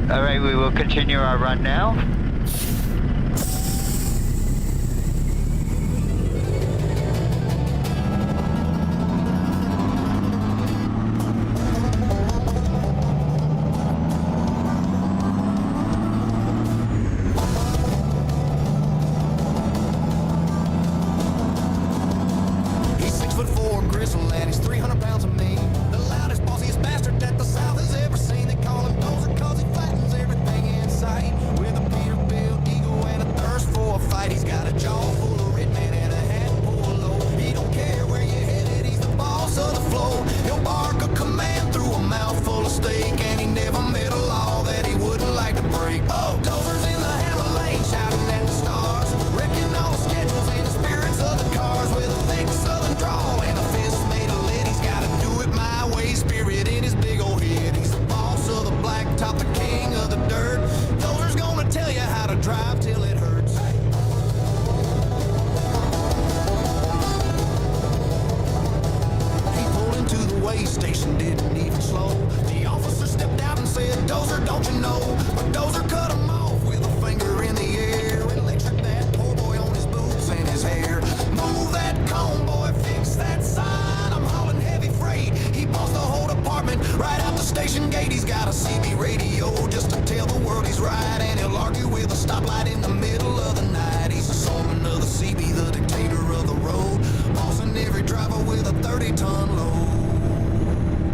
Alright, we will continue our run now. He's 6'4", gristle, and he's 300 pounds of meat. The loudest, bossiest bastard that the South has ever seen. They call him Dozer 'cause he flattens everything in sight. With a Peterbilt ego and a thirst for a fight. He's got a jaw full of red man and a hat full of low. He don't care where you're headed, he's the boss of the flow. He'll bark a command through a mouthful of steak, and he never made a law that he wouldn't like to break. Oh, Dozer's in the hammer lane, shouting at the stars, wrecking all the schedules and the spirits of the cars with a thick southern drawl and a fist made of lead. He's gotta do it my way, spirit in his big old head. He's the boss of the blacktop, the king of the dirt. Dozer's gonna tell you how to drive till it hurts. He pulled into the way station, didn't even slow. The officer stepped out and said, Dozer, don't you know? But Dozer cut him off with a finger in the air and lectured that poor boy on his boots and his hair. Move that cone, boy, fix that sign. I'm hauling heavy freight. He bossed the whole department right out the station gate. He's got a CB radio just to tell the world he's right, and he'll argue with a stoplight in the middle of the night. He's the son of the CB, the dictator of the road, bossing every driver with a 30-ton load.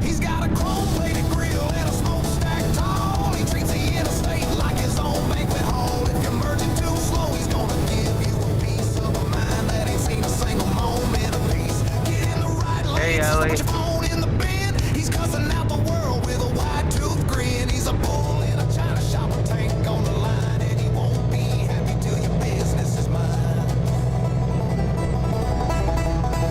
He's got a chrome-plated grill and a smokestack tall. He treats the interstate like his own banquet hall. If you're merging too slow, he's gonna give you a piece of a mind that ain't seen a single moment of peace. Get in the right lane, Hey, Ellie. put your phone in the bin. He's cussing out the world with a wide-toothed grin. He's a bull in a china shop, a tank on the line, and he won't be happy till your business is mine.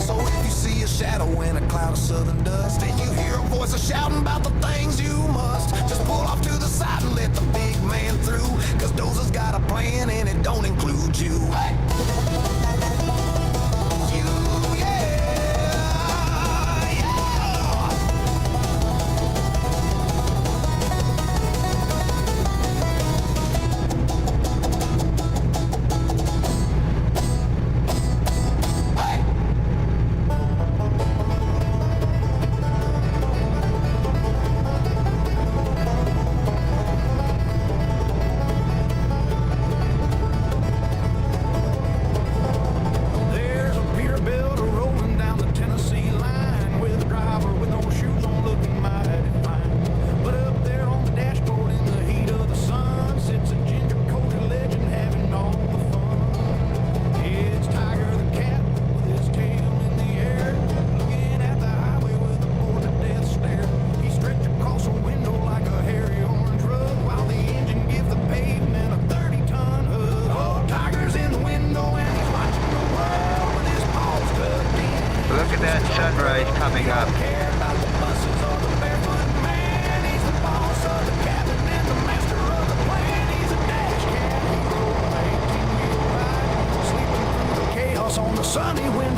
So if you see a shadow in a cloud of southern dust, and you hear a voice shouting about the things you must, just pull off to the side and let the big man through, 'cause Dozer's got a plan and it don't include you. Hey! You, yeah, yeah. Hey!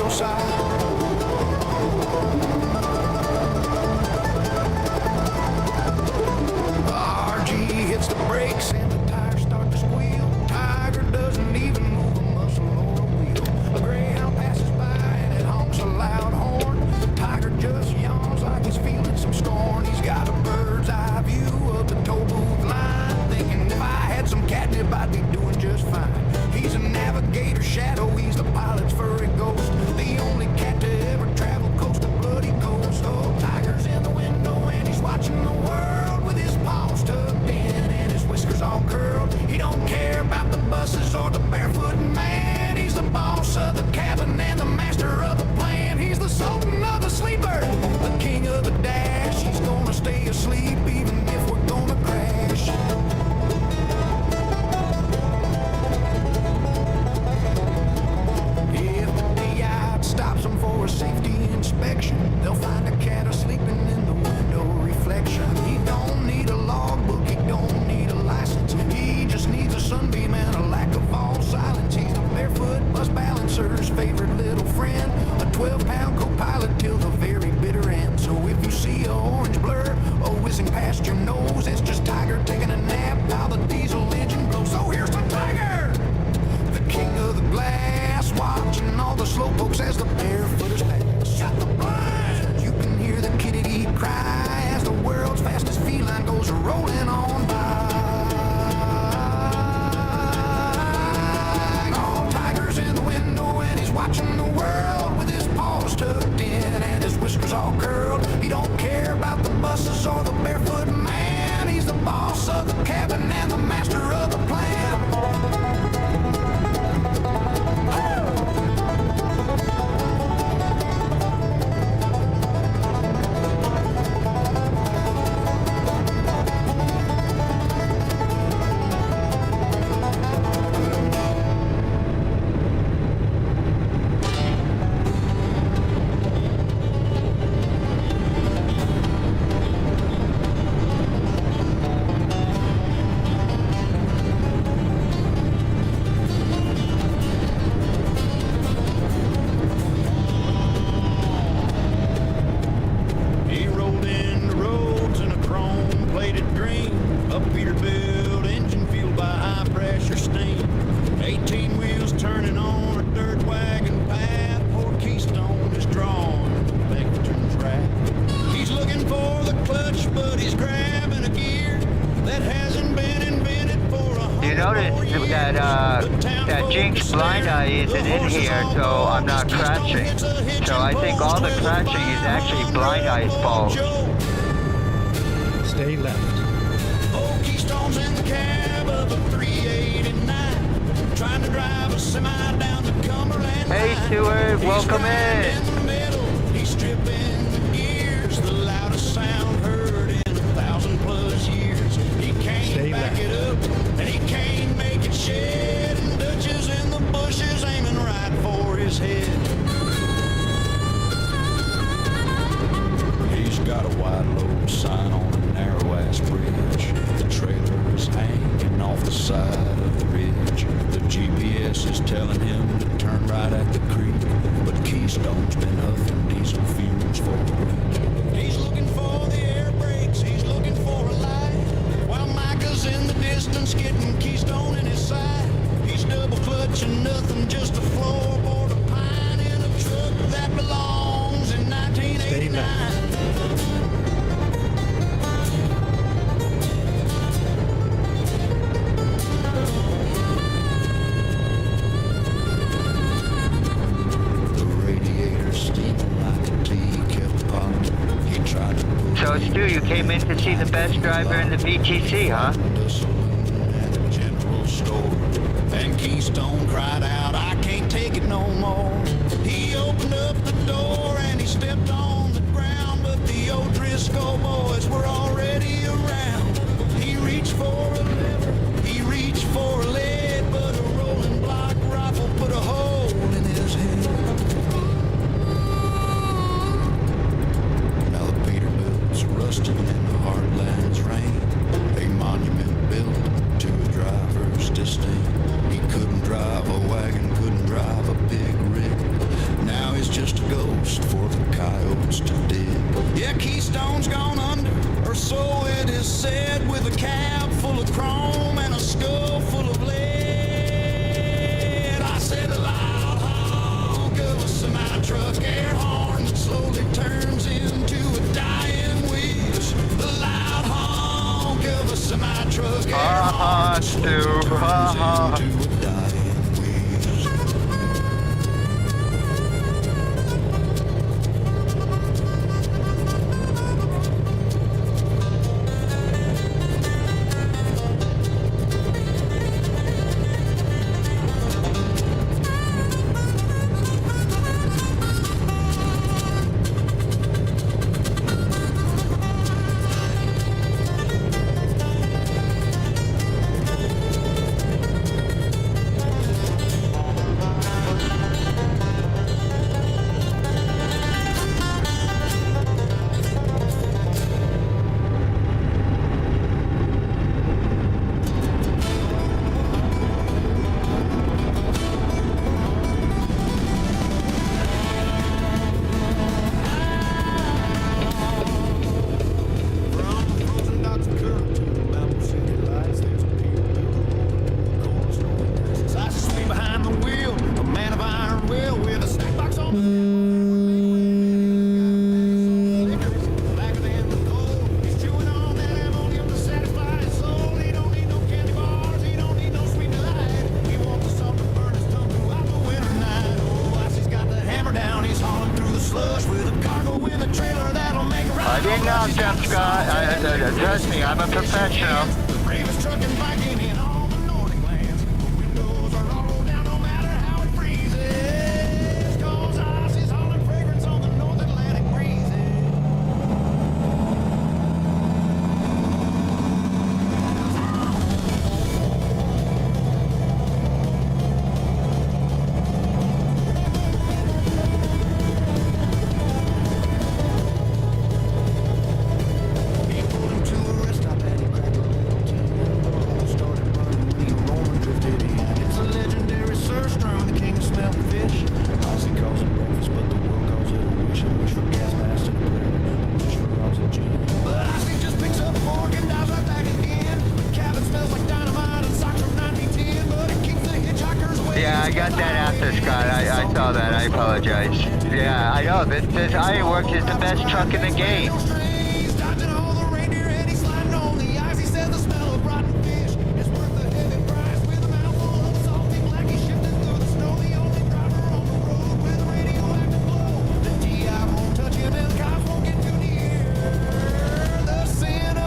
window side. RG hits the brakes and the tires start to squeal. Tiger doesn't even move a muscle or a wheel. A greyhound passes by and it honks a loud horn. Tiger just yawns like he's feeling some scorn. He's got a bird's eye view of the toll booth line, thinking if I had some catnip I'd be doing just fine. He's a navigator shadow, he's the pilot's furry ghost, the only cat to ever travel coast to bloody coast. Oh, Tiger's in the window and he's watching the world with his paws tucked in and his whiskers all curled. He don't care about the buses or the barefoot man. He's the boss of the cabin and the master of the plan. He's the sultan of the sleeper, the king of the dash. He's gonna stay asleep even if we're gonna crash. If the DI stops them for a safety inspection, they'll find a cat sleeping in the window reflection. He don't need a logbook, he don't need a license. He just needs a sunbeam and a lack of all silence. He's the barefoot bus balancer's favorite little friend, a 12-pound co-pilot till the very bitter end. So if you see a orange blur whizzing past your nose, it's just Tiger taking a nap while the diesel engine blows. So here's the Tiger, the king of the glass, watching all the slowpokes as the barefooters pass. Shut the blinds, you can hear the kitty cry as the world's fastest feline goes rolling on by. Oh, Tiger's in the window and he's watching the world with his paws tucked in and his whiskers all curled. He don't care about the buses or the barefoot man. He's the boss of the cabin and the master of the plan. He rolled in the roads in a chrome-plated dream, a Peterbilt engine fueled by high-pressure steam, 18 wheels turning on a dirt wagon path. Poor Keystone is drawn at the vector's rack. He's looking for the clutch, but he's grabbing a gear that hasn't been invented for 100 You notice more years. that Jinx blind eye isn't in here, so I'm not crashing. So I think all the crashing is actually blind eye's fault. Stay left. Oh, Keystone's in the cab of a 389, trying to drive a semi down the Cumberland Hey, line. Stewart, He's welcome riding in. the middle, he's stripping the gears, the loudest sound heard in 1,000+ years. He can't Stay back left. it up, and he can't make it shed, and Dutch is in the bushes aiming right for his head. He's got a wide load sign on a narrow-ass bridge. The trailer is hanging off the side of the ridge. The GPS is telling him to turn right at the creek, but Keystone's been huffing diesel fumes for a week. He's looking for the air brakes, he's looking for a light, while Micah's in the distance getting Keystone in his side. He's double clutching nothing, just a floorboard of pine in a truck that belongs in 1989. The radiator steaming like a teakettle pot. He tried to pull So Stu, you came in to see the best driver in the VTC, huh? the saloon at a general store, and Keystone cried out, "I can't take it no more." He opened up the door and he stepped on the ground, but the O'Driscoll boys were already around. He reached for a lever, he reached for a lead, but a rolling block rifle put a hole in his head. Now the Peterbilt's rusting in the heartland's rain, a monument built to a driver's disdain. He couldn't drive a wagon, couldn't drive a big rig. Now us two. Ha ha. I didn't knock them, Scott. Trust me, I'm a professional. Yeah, I got that after, Scott. I saw that. I apologize. Yeah, I know. This Ironworks is the best truck in the game.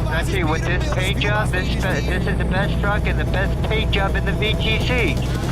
Actually, with this paint job, this is the best truck and the best paint job in the VTC.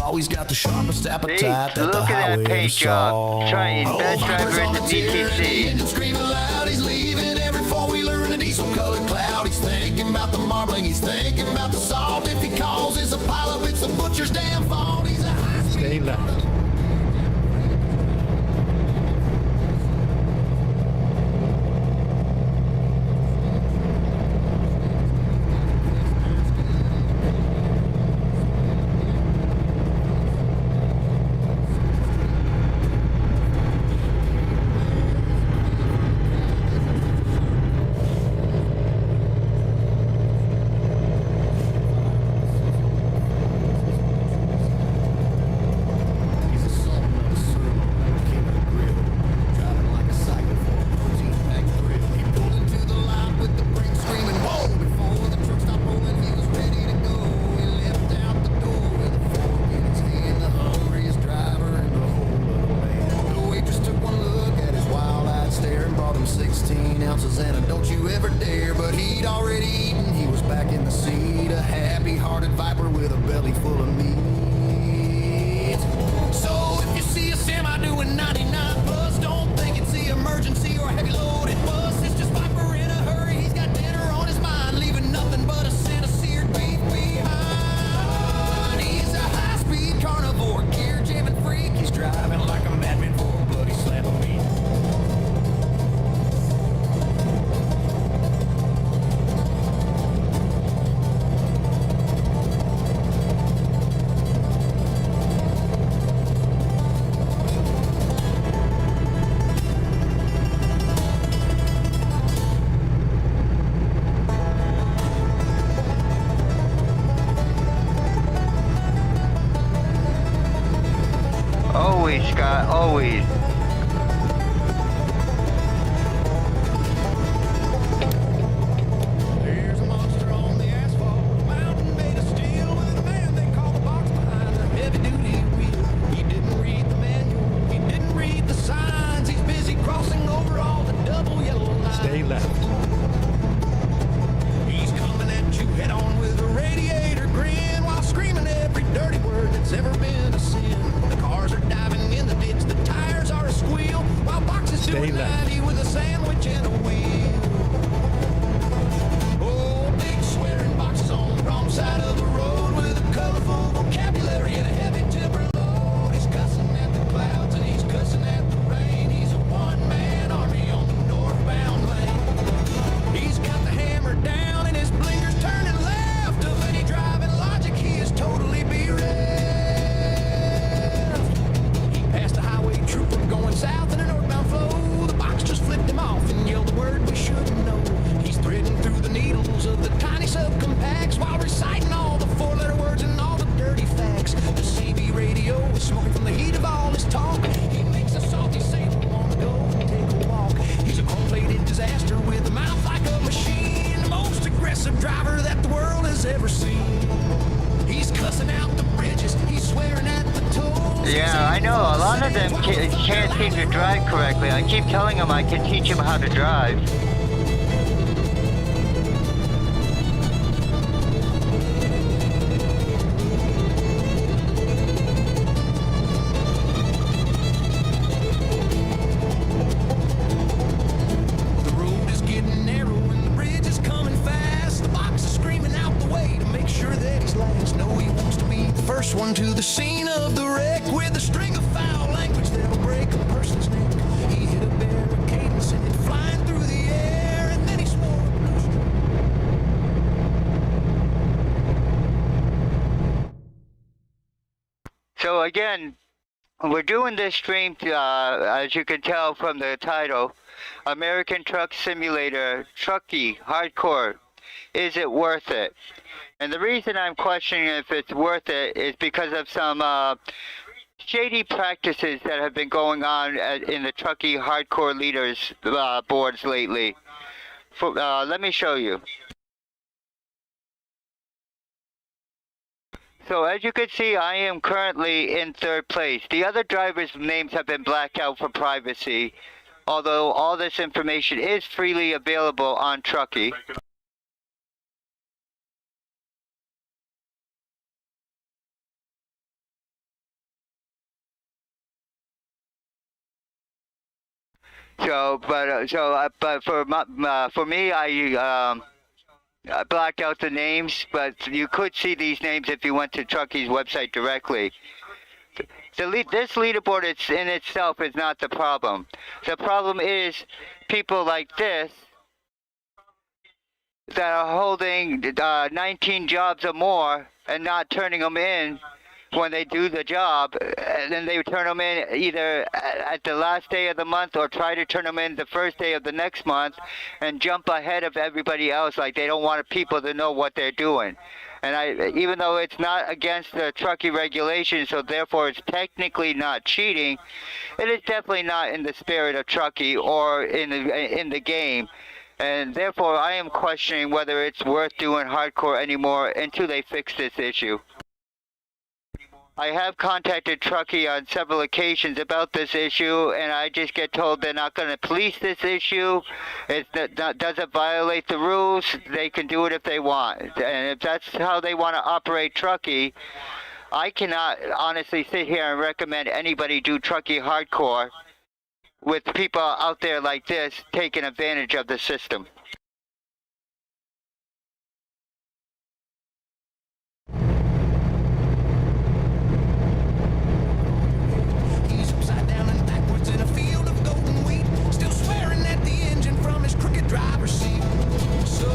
Always got the sharpest appetite. Look at that paint job. Trying best driver in the VTC. Screaming loud, he's leaving every four-wheeler in a diesel-colored cloud. He's thinking about the marbling, he's thinking about the salt. If he calls, it's a pileup, it's the butcher's damn fault. He's a high-speed. Stay left. with a belly full of meat. So if you see a semi doing 99 plus, don't think it's the emergency or a heavy loaded bus. It's just Piper in a hurry. He's got dinner on his mind, leaving nothing but a scent of seared beef behind. He's a high-speed carnivore, gear jamming freak. He's driving like a madman for a bloody slab of meat. Always, Scott, always. There's a monster on the asphalt, a mountain made of steel, with a man they call the box behind a heavy-duty wheel. He didn't read the manual, he didn't read the signs. He's busy crossing over all the double yellow lines. Stay left. He's coming at you head-on with a radiator grin, while screaming every dirty word that's ever been a sin. The cars are diving in the ditch, the tires are a squeal, while boxes Stay doing left. 90 with a sandwich and a wheel. Oh, big swearing boxes on the wrong side of the road, with a colorful vocabulary and a heavy timber load. He's cussing at the clouds and he's cussing at the rain. He's a one-man army on the northbound lane. He's got the hammer down and his blinkers turning left. Of any driving logic, he is totally bereft. He passed a highway trooper going south in a northbound flow. The box just flipped him off and yelled the word we should know. He's threading through the needles of the tiny subcompacts while reciting all the four-letter words and all the dirty facts. The CB radio is smoking from the heat of all his talk. He makes a salty sailor want to go and take a walk. He's a chrome-plated disaster with a mouth like a machine, the most aggressive driver that the world has ever seen. He's cussing out the bridges, he's swearing at the tolls. Yeah, I know. A lot of them can't seem to drive correctly. I keep telling them I can teach them how to drive. The road is getting narrow and the bridge is coming fast. The box is screaming out the way to make sure that he's last. No, he wants to be the first one to the scene of the wreck, with a string of foul language that'll break a person's neck. He hit a barricade and sent it flying through the air, and then he swore a blue streak. So again, we're doing this stream, as you can tell from the title, American Truck Simulator, Trucky, Hardcore. Is it worth it? And the reason I'm questioning if it's worth it is because of some shady practices that have been going on in the Trucky Hardcore Leaders boards lately. Let me show you. So as you can see, I am currently in third place. The other drivers' names have been blacked out for privacy, although all this information is freely available on Trucky. But for me, I blacked out the names, but you could see these names if you went to Trucky's website directly. This leaderboard in itself is not the problem. The problem is people like this that are holding 19 jobs or more and not turning them in when they do the job, and then they turn them in either at the last day of the month or try to turn them in the first day of the next month and jump ahead of everybody else, like they don't want people to know what they're doing. And even though it's not against the Trucky regulations, so therefore it's technically not cheating, it is definitely not in the spirit of Trucky or in the game. And therefore I am questioning whether it's worth doing hardcore anymore until they fix this issue. I have contacted Trucky on several occasions about this issue, and I just get told they're not going to police this issue. It doesn't violate the rules. They can do it if they want. And if that's how they want to operate Trucky, I cannot honestly sit here and recommend anybody do Trucky hardcore with people out there like this taking advantage of the system. He's upside down and backwards in a field of golden wheat, still swearing at the engine from his crooked driver's seat. So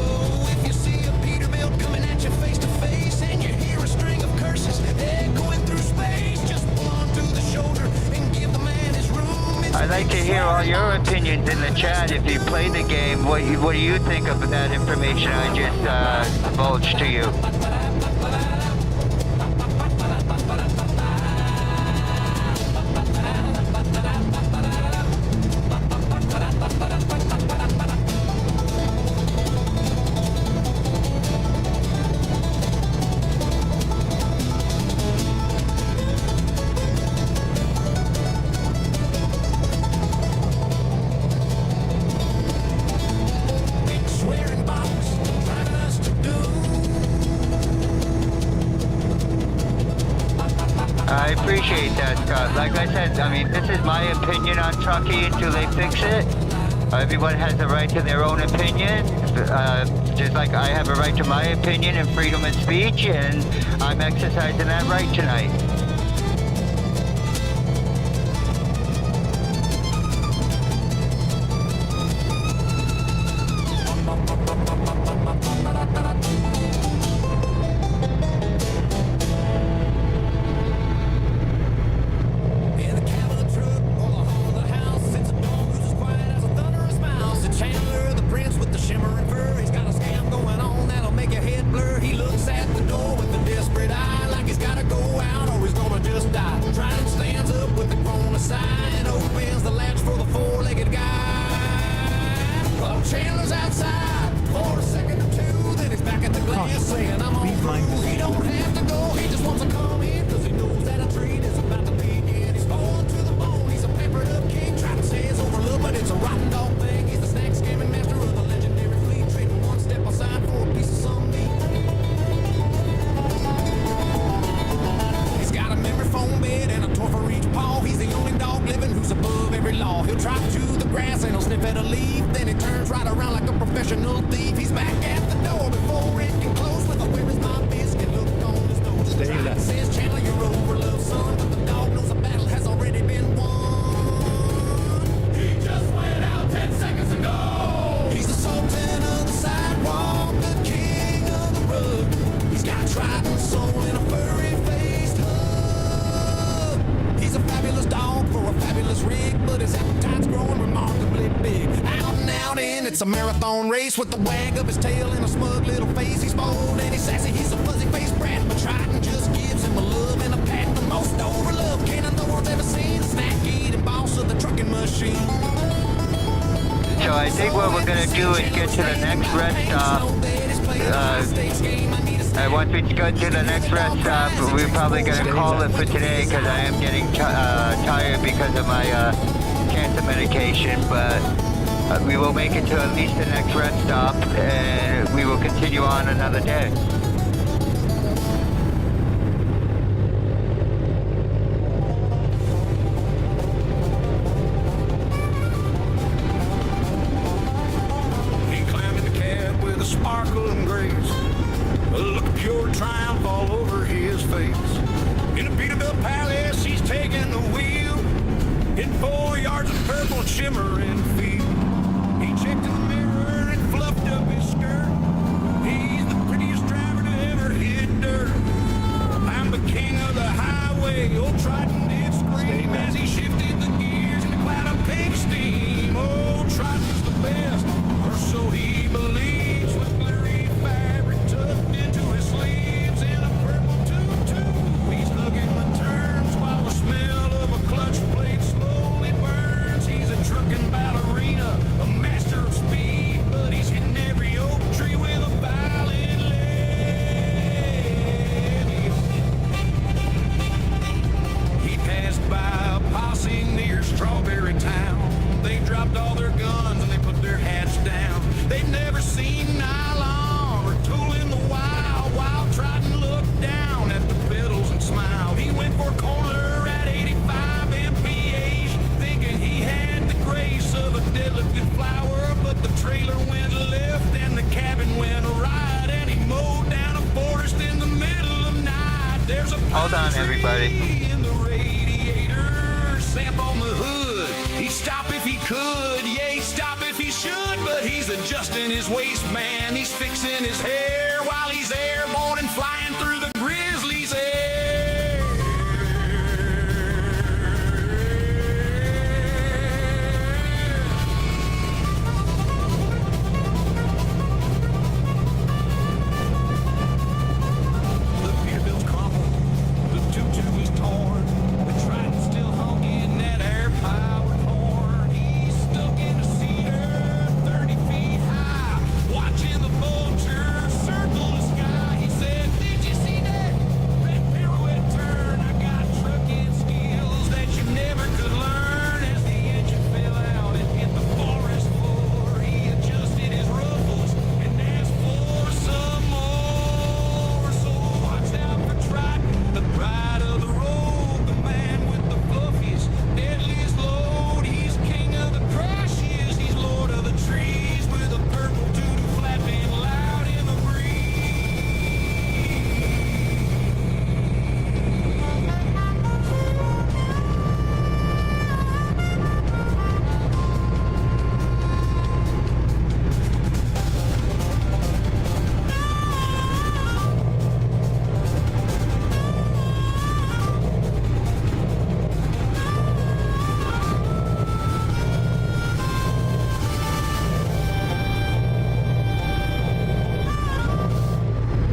if you see a Peterbilt coming at you face to face and you hear a string of curses echoing through space, just pull onto the shoulder and give the man his room. I'd like to hear all your opinions in the chat if you play the game. What do you think of that information I just divulged to you? Swearing box, driving us to doom. I appreciate that, Scott. Like I said, I mean, this is my opinion on Trucky until they fix it. Everyone has a right to their own opinion, just like I have a right to my opinion and freedom of speech, and I'm exercising that right tonight. In the cab of the truck or the hall of the house sits a dog who's as quiet as a thunderous mouse. The Chandler, the prince with the shimmering fur. He's got a scam going on that'll make your head blur. He looks at the door with a desperate eye, like he's gotta go out or he's gonna just die. Trying stands up with the grown aside and opens the latch for the four-legged guy. Well, Chandler's outside for a second or two, then he's back at the glass saying, "I'm on through." He don't have to go, he just wants to come in, 'cause he knows that a treat is about to begin. He's falling to the bone, he's a peppered up king, trying to say it's overlooked, but it's a rotten dog thing. He's the snack scamming master of the legendary fleet, trading one step aside for a piece of some meat. He's got a memory foam bed and a toy for each paw. He's the only dog living who's above every law. He'll trot to the grass and he'll sniff at a leaf, then he turns right around like a professional thief. He's back at the door before it can close with a "Where is my biscuit?" look on his nose. Stay left. Says Chandler, you're overloved, son, but the dog knows the battle has already been won. He just went out 10 seconds ago. He's the sultan of the sidewalk, the king of the rug. He's got a trident soul and a furry-faced hug. He's a fabulous dog for a fabulous rig, but his appetite's growing remarkably big. Out and out in, it's a marathon race with the wag of his tail and a smug little face. He's bold and he's sassy, he's a fuzzy-faced brat, but Trident just gives him a love and a pat. The most overloved cannon the world's ever seen, the snack-eating boss of the trucking machine. So I think what we're going to do is get to the next rest stop. Once we go to the next rest stop, we're probably going to call it for today because I am getting tired because of my cancer medication. But we will make it to at least the next rest stop, and we will continue on another day. He climbed in the cab with a sparkle and grace, a look of pure triumph all over his face. In a Peterbilt Palace, he's taking the wheel, hitting 4 yards of purple shimmering feet. He checked in the mirror and fluffed up his skirt. He's the prettiest driver to ever hit dirt. I'm the king of the highway, old Triton did scream as he shifted the gears in a cloud of pink steam. Old Triton's the best, or so he believes, with glittery fabric tucked into his sleeves in a purple tutu. He's hugging the turns while the smell of a clutch plate slowly burns. He's a trucking ballerina, a master of speed, but he's hitting every oak tree with a violin lead. Hold on, everybody. In the radiator, stamp on the hood. He'd stop if he could, yeah, he'd stop if he should. But he's adjusting his waistband, he's fixing his hair while he's airborne and flying through the grizzly's air. The Peterbilt's crumpled, the tutu is torn, the Trident's still honking that air-powered horn. He's stuck in a cedar, 30 feet high, watching the vultures circle the sky. He said, "Did you see that red pirouette turn? I got trucking skills that you never could learn." As the engine fell out and hit the forest floor, he adjusted his ruffles and asked for some more. So watch out for Trucky, the pride of the road, the man with the fluffiest, deadliest load. He's king of the crashes, he's lord of the trees, with a purple tutu flapping loud in the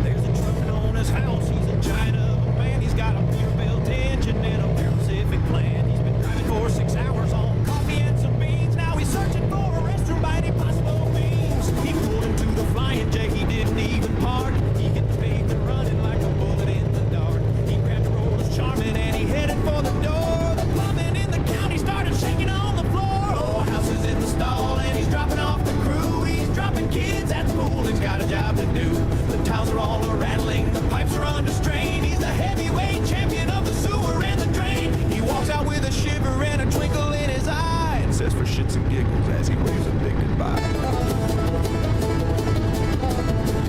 There's a truck on his house, he's a giant of a man. He's got a Peterbilt engine and a Pacific plan. He's been driving for 6 hours on coffee and some beans. Now he's searching for a restroom by any possible means. He pulled into the Flying J, he didn't even park. He hit the pavement running like a bullet in the dark. He grabbed a roll of Charmin and he headed for the door. The plumbing in the county started shaking on the floor. Oh, house is in the stall and he's dropping off the crew. He's dropping kids at the pool, he's got a job to do. The towels are all rattling, the pipes are under strain. He's the heavyweight champion of the sewer and the drain. He walks out with a shiver and a twinkle in his eye and says for shits and giggles as he waves a big goodbye.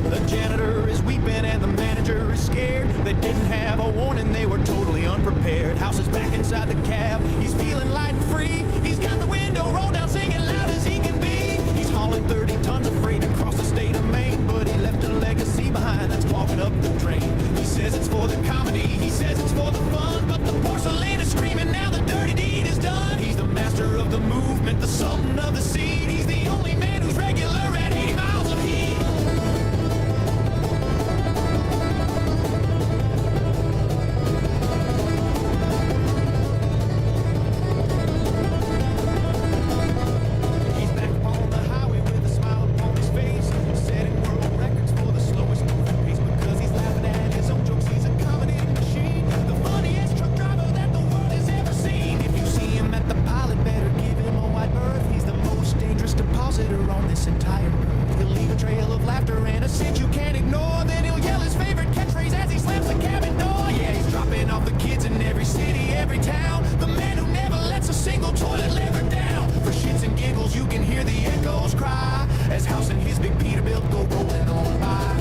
The janitor is weeping and the manager is scared. They didn't have a warning, they were totally unprepared. House is back inside the cab, he's feeling light and free. He's got the window rolled down, singing loud as he can be. He's hauling 30 tons of freight across the state of Maine, but he left a legacy behind that's clogging up the drain. He says it's for the comedy, he says it's for the fun, but the porcelain is screaming now the dirty deed is done. He's the master of the movement, the sultan of the seed. He's the only man who's regular at 80 miles of heat. He's back on the highway with a smile upon his face, setting world records for the slowest moving pace because he's laughing at his own jokes. He's a comedy machine, the funniest truck driver that the world has ever seen. If you see him at the pilot, better give him a wide berth. He's the most dangerous depositor on this entire earth. He'll leave a trail of laughter and a scent you can't ignore. Then he'll yell his favorite catchphrase as he slams the cabin door. Yeah, he's dropping off the kids in every city, every town. The man who never lets a single toilet lever down. For shits and giggles, you can hear the echoes cry as House and his big Peterbilt go rolling on by.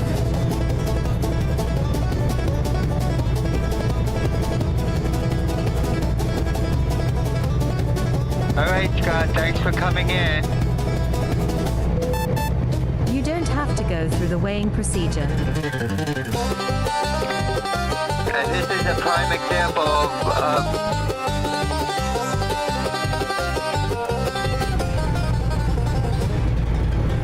All right, Scott, thanks for coming in. You don't have to go through the weighing procedure. And this is a prime example of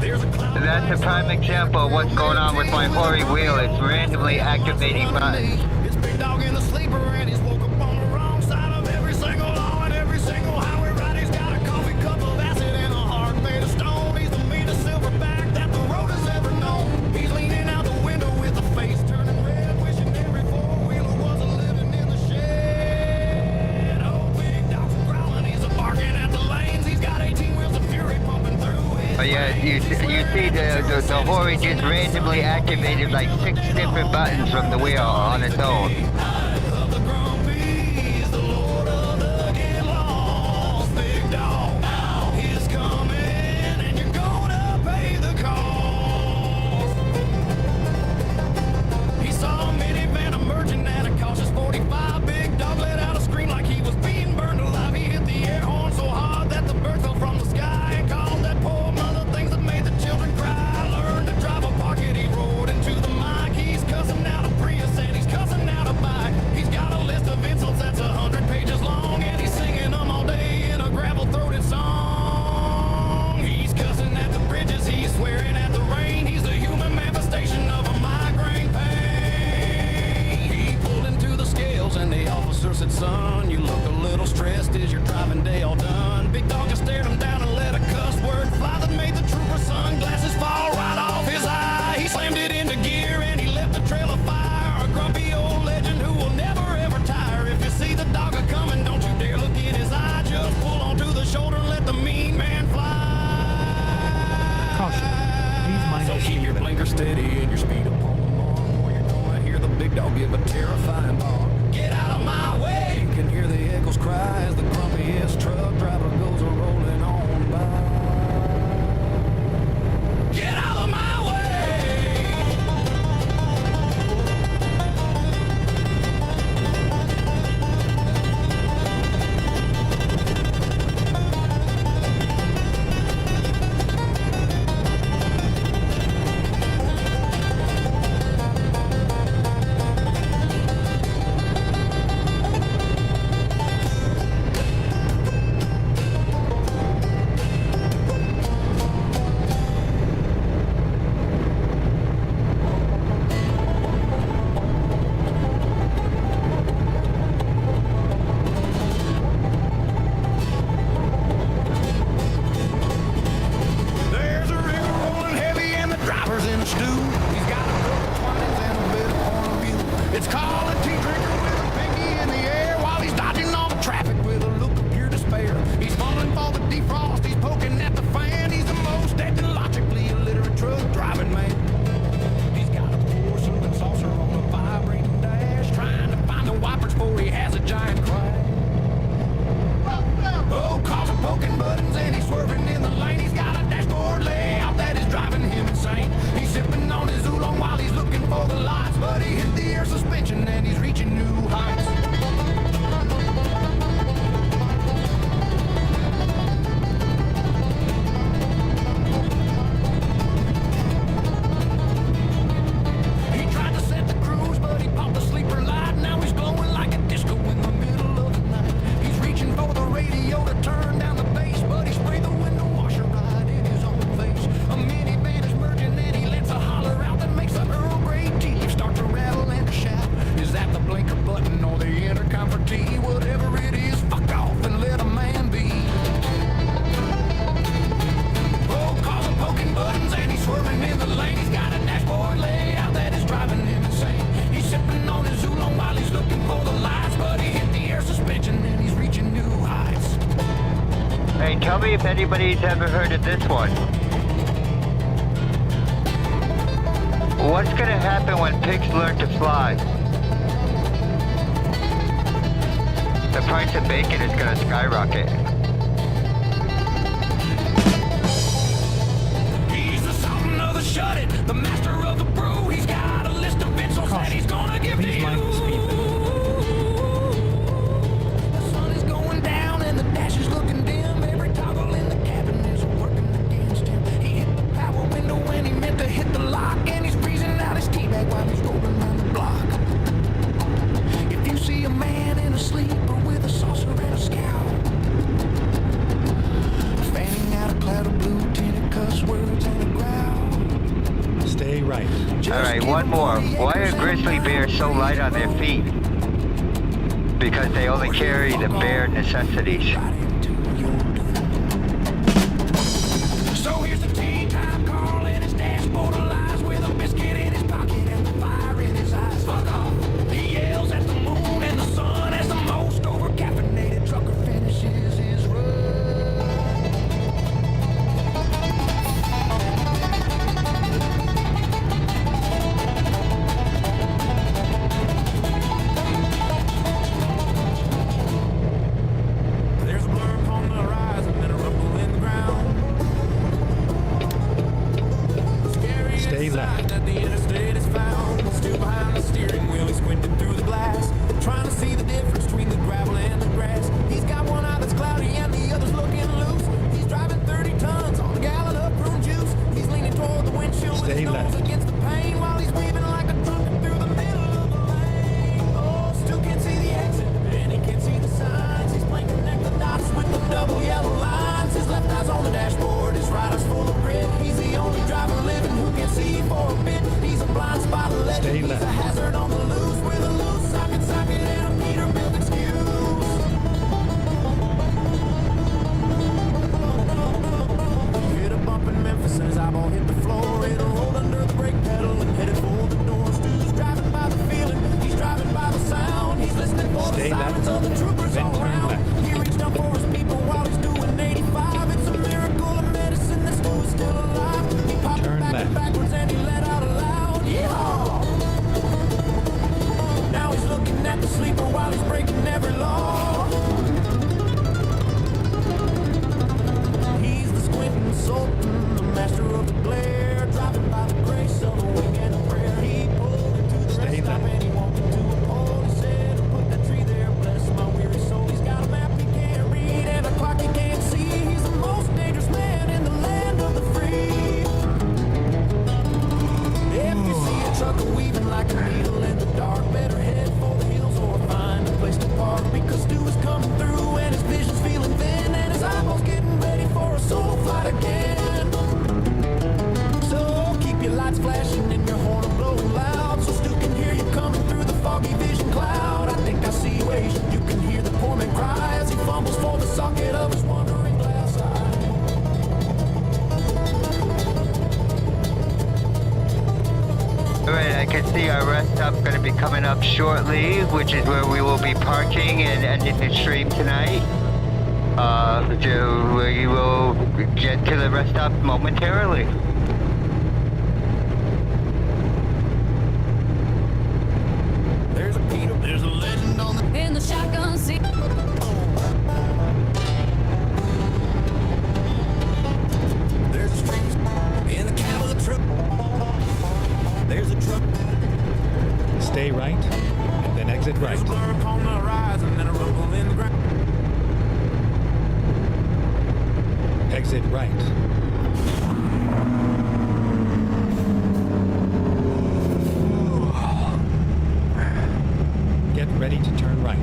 There's a cloud. that's a prime example of what's going on with my hoary wheel. It's randomly activating buttons. It's Big Dog in the sleeper and he's woke up on the wrong side of every single law and every single highway ride. He's got a coffee cup of acid and a heart made of stone. He's the meanest silverback that the road has ever known. He's leaning out the window with a face turning red, wishing every four-wheeler was a living in the shed. Oh, Big Dog's growling, he's a barking at the lanes. He's got 18 wheels of fury pumping through his. Oh yeah, you see the hoary just randomly activated like 6 different buttons from the wheel on its own. Of the Grumpies, the Lord of the Get Lost. Big Dog now is coming, and you're gonna pay the cost. He saw a minivan emerging at a cautious 45. Don't give a terrifying bark. Get out of my way! You can hear the echoes cry as the grumpiest truck driver goes a-rolling on by. Get out of my way! There's a river rolling heavy and the driver's in a stew. He's got a couple 20s and a bit of point of view. It's called a tea drinker with a pinky in the air while he's dodging all the traffic with a look of pure despair. He's falling for the defrost, he's poking at the fan. He's the most technologically illiterate truck driving man. He's got a porcelain saucer on a vibrating dash, trying to find the wipers before he has a giant crash. Oh, cars are poking buttons and he's swerving in the lane. He's got a dashboard layout that is driving him insane. He's sipping on his oolong while he's looking for the lights, but he hit the air suspension and he's reaching new heights. He tried to set the cruise, but he popped the sleeper light. Now he's glowing like a disco in the middle of the night. He's reaching for the radio to turn down the bass, but he sprayed the window washer right in his own face. A minivan is merging and he lets a holler out that makes the Earl Grey tea start to rattle and to shout. Is that the blinker button or the intercom for tea? Whatever it is, fuck off and let a man be. Oh, cars are poking buttons and he's swerving in the lane. He's got a dashboard layout that is driving him insane. He's sipping on his oolong while he's looking for the lights, but he hit the air suspension and he's reaching new heights. Hey, tell me if anybody's ever heard of this one. What's gonna happen when pigs learn to fly? The price of bacon is gonna skyrocket. He's the sultan of the shut it, the master of the brew. He's got a list of insults that he's gonna give to you. The sun is going down and the dash is looking dim. Every toggle in the cabin is working against him. He hit the power window when he meant to hit the lock, and he's freezing out his tea bag while he's rolling around the block. If you see a man in a sleeper with a saucer and a scowl, fanning out a cloud of blue tinted cuss words and a growl. Stay right. Alright, one more. Why are grizzly bears so light on their feet? Because they only carry the bare necessities. So here's the tea time Carl in his dashboard of lies with a biscuit in his pocket and the fire in his eyes. Fuck off. He yells at the moon and the sun as the most over-caffeinated trucker finishes his run. There's a weaving like a needle in the dark. Better head for the hills or find a place to park, because Stu is coming through and his vision's feeling thin, and his eyeballs getting ready for a solo flight again. So keep your lights flashing and your horn blowing loud, so Stu can hear you coming through the foggy vision cloud. I think I see you Asian. You can hear the poor man cry as he fumbles for the socket of his wandering glass eye. Alright, I can see our rest stop going to be coming up shortly, which is where we will be parking and ending the stream tonight. We will get to the rest stop momentarily. There's a Peter, there's a legend on the In the shotgun seat. There's a string in the cab of the truck. There's a truck. Stay right, and then exit right. There's a blur upon the horizon and a rumble in the ground. Exit right. Get ready to turn right.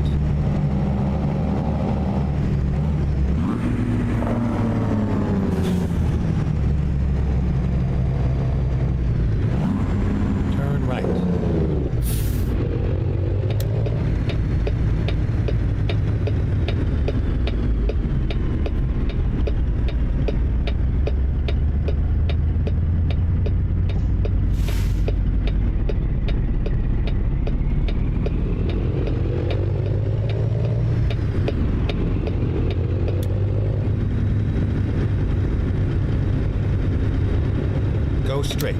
Turn right. Go straight.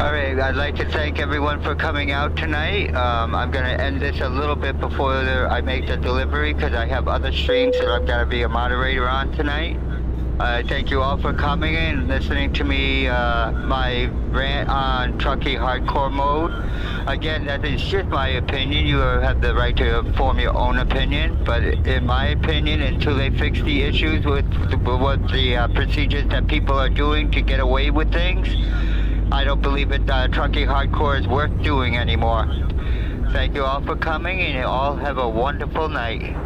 Alright, I'd like to thank everyone for coming out tonight. I'm going to end this a little bit before I make the delivery, because I have other streams that I've got to be a moderator on tonight. Thank you all for coming and listening to me, my rant on Trucky hardcore mode. Again, that is just my opinion. You have the right to form your own opinion, but in my opinion, until they fix the issues with what the procedures that people are doing to get away with things, I don't believe that Trucky hardcore is worth doing anymore. Thank you all for coming, and you all have a wonderful night.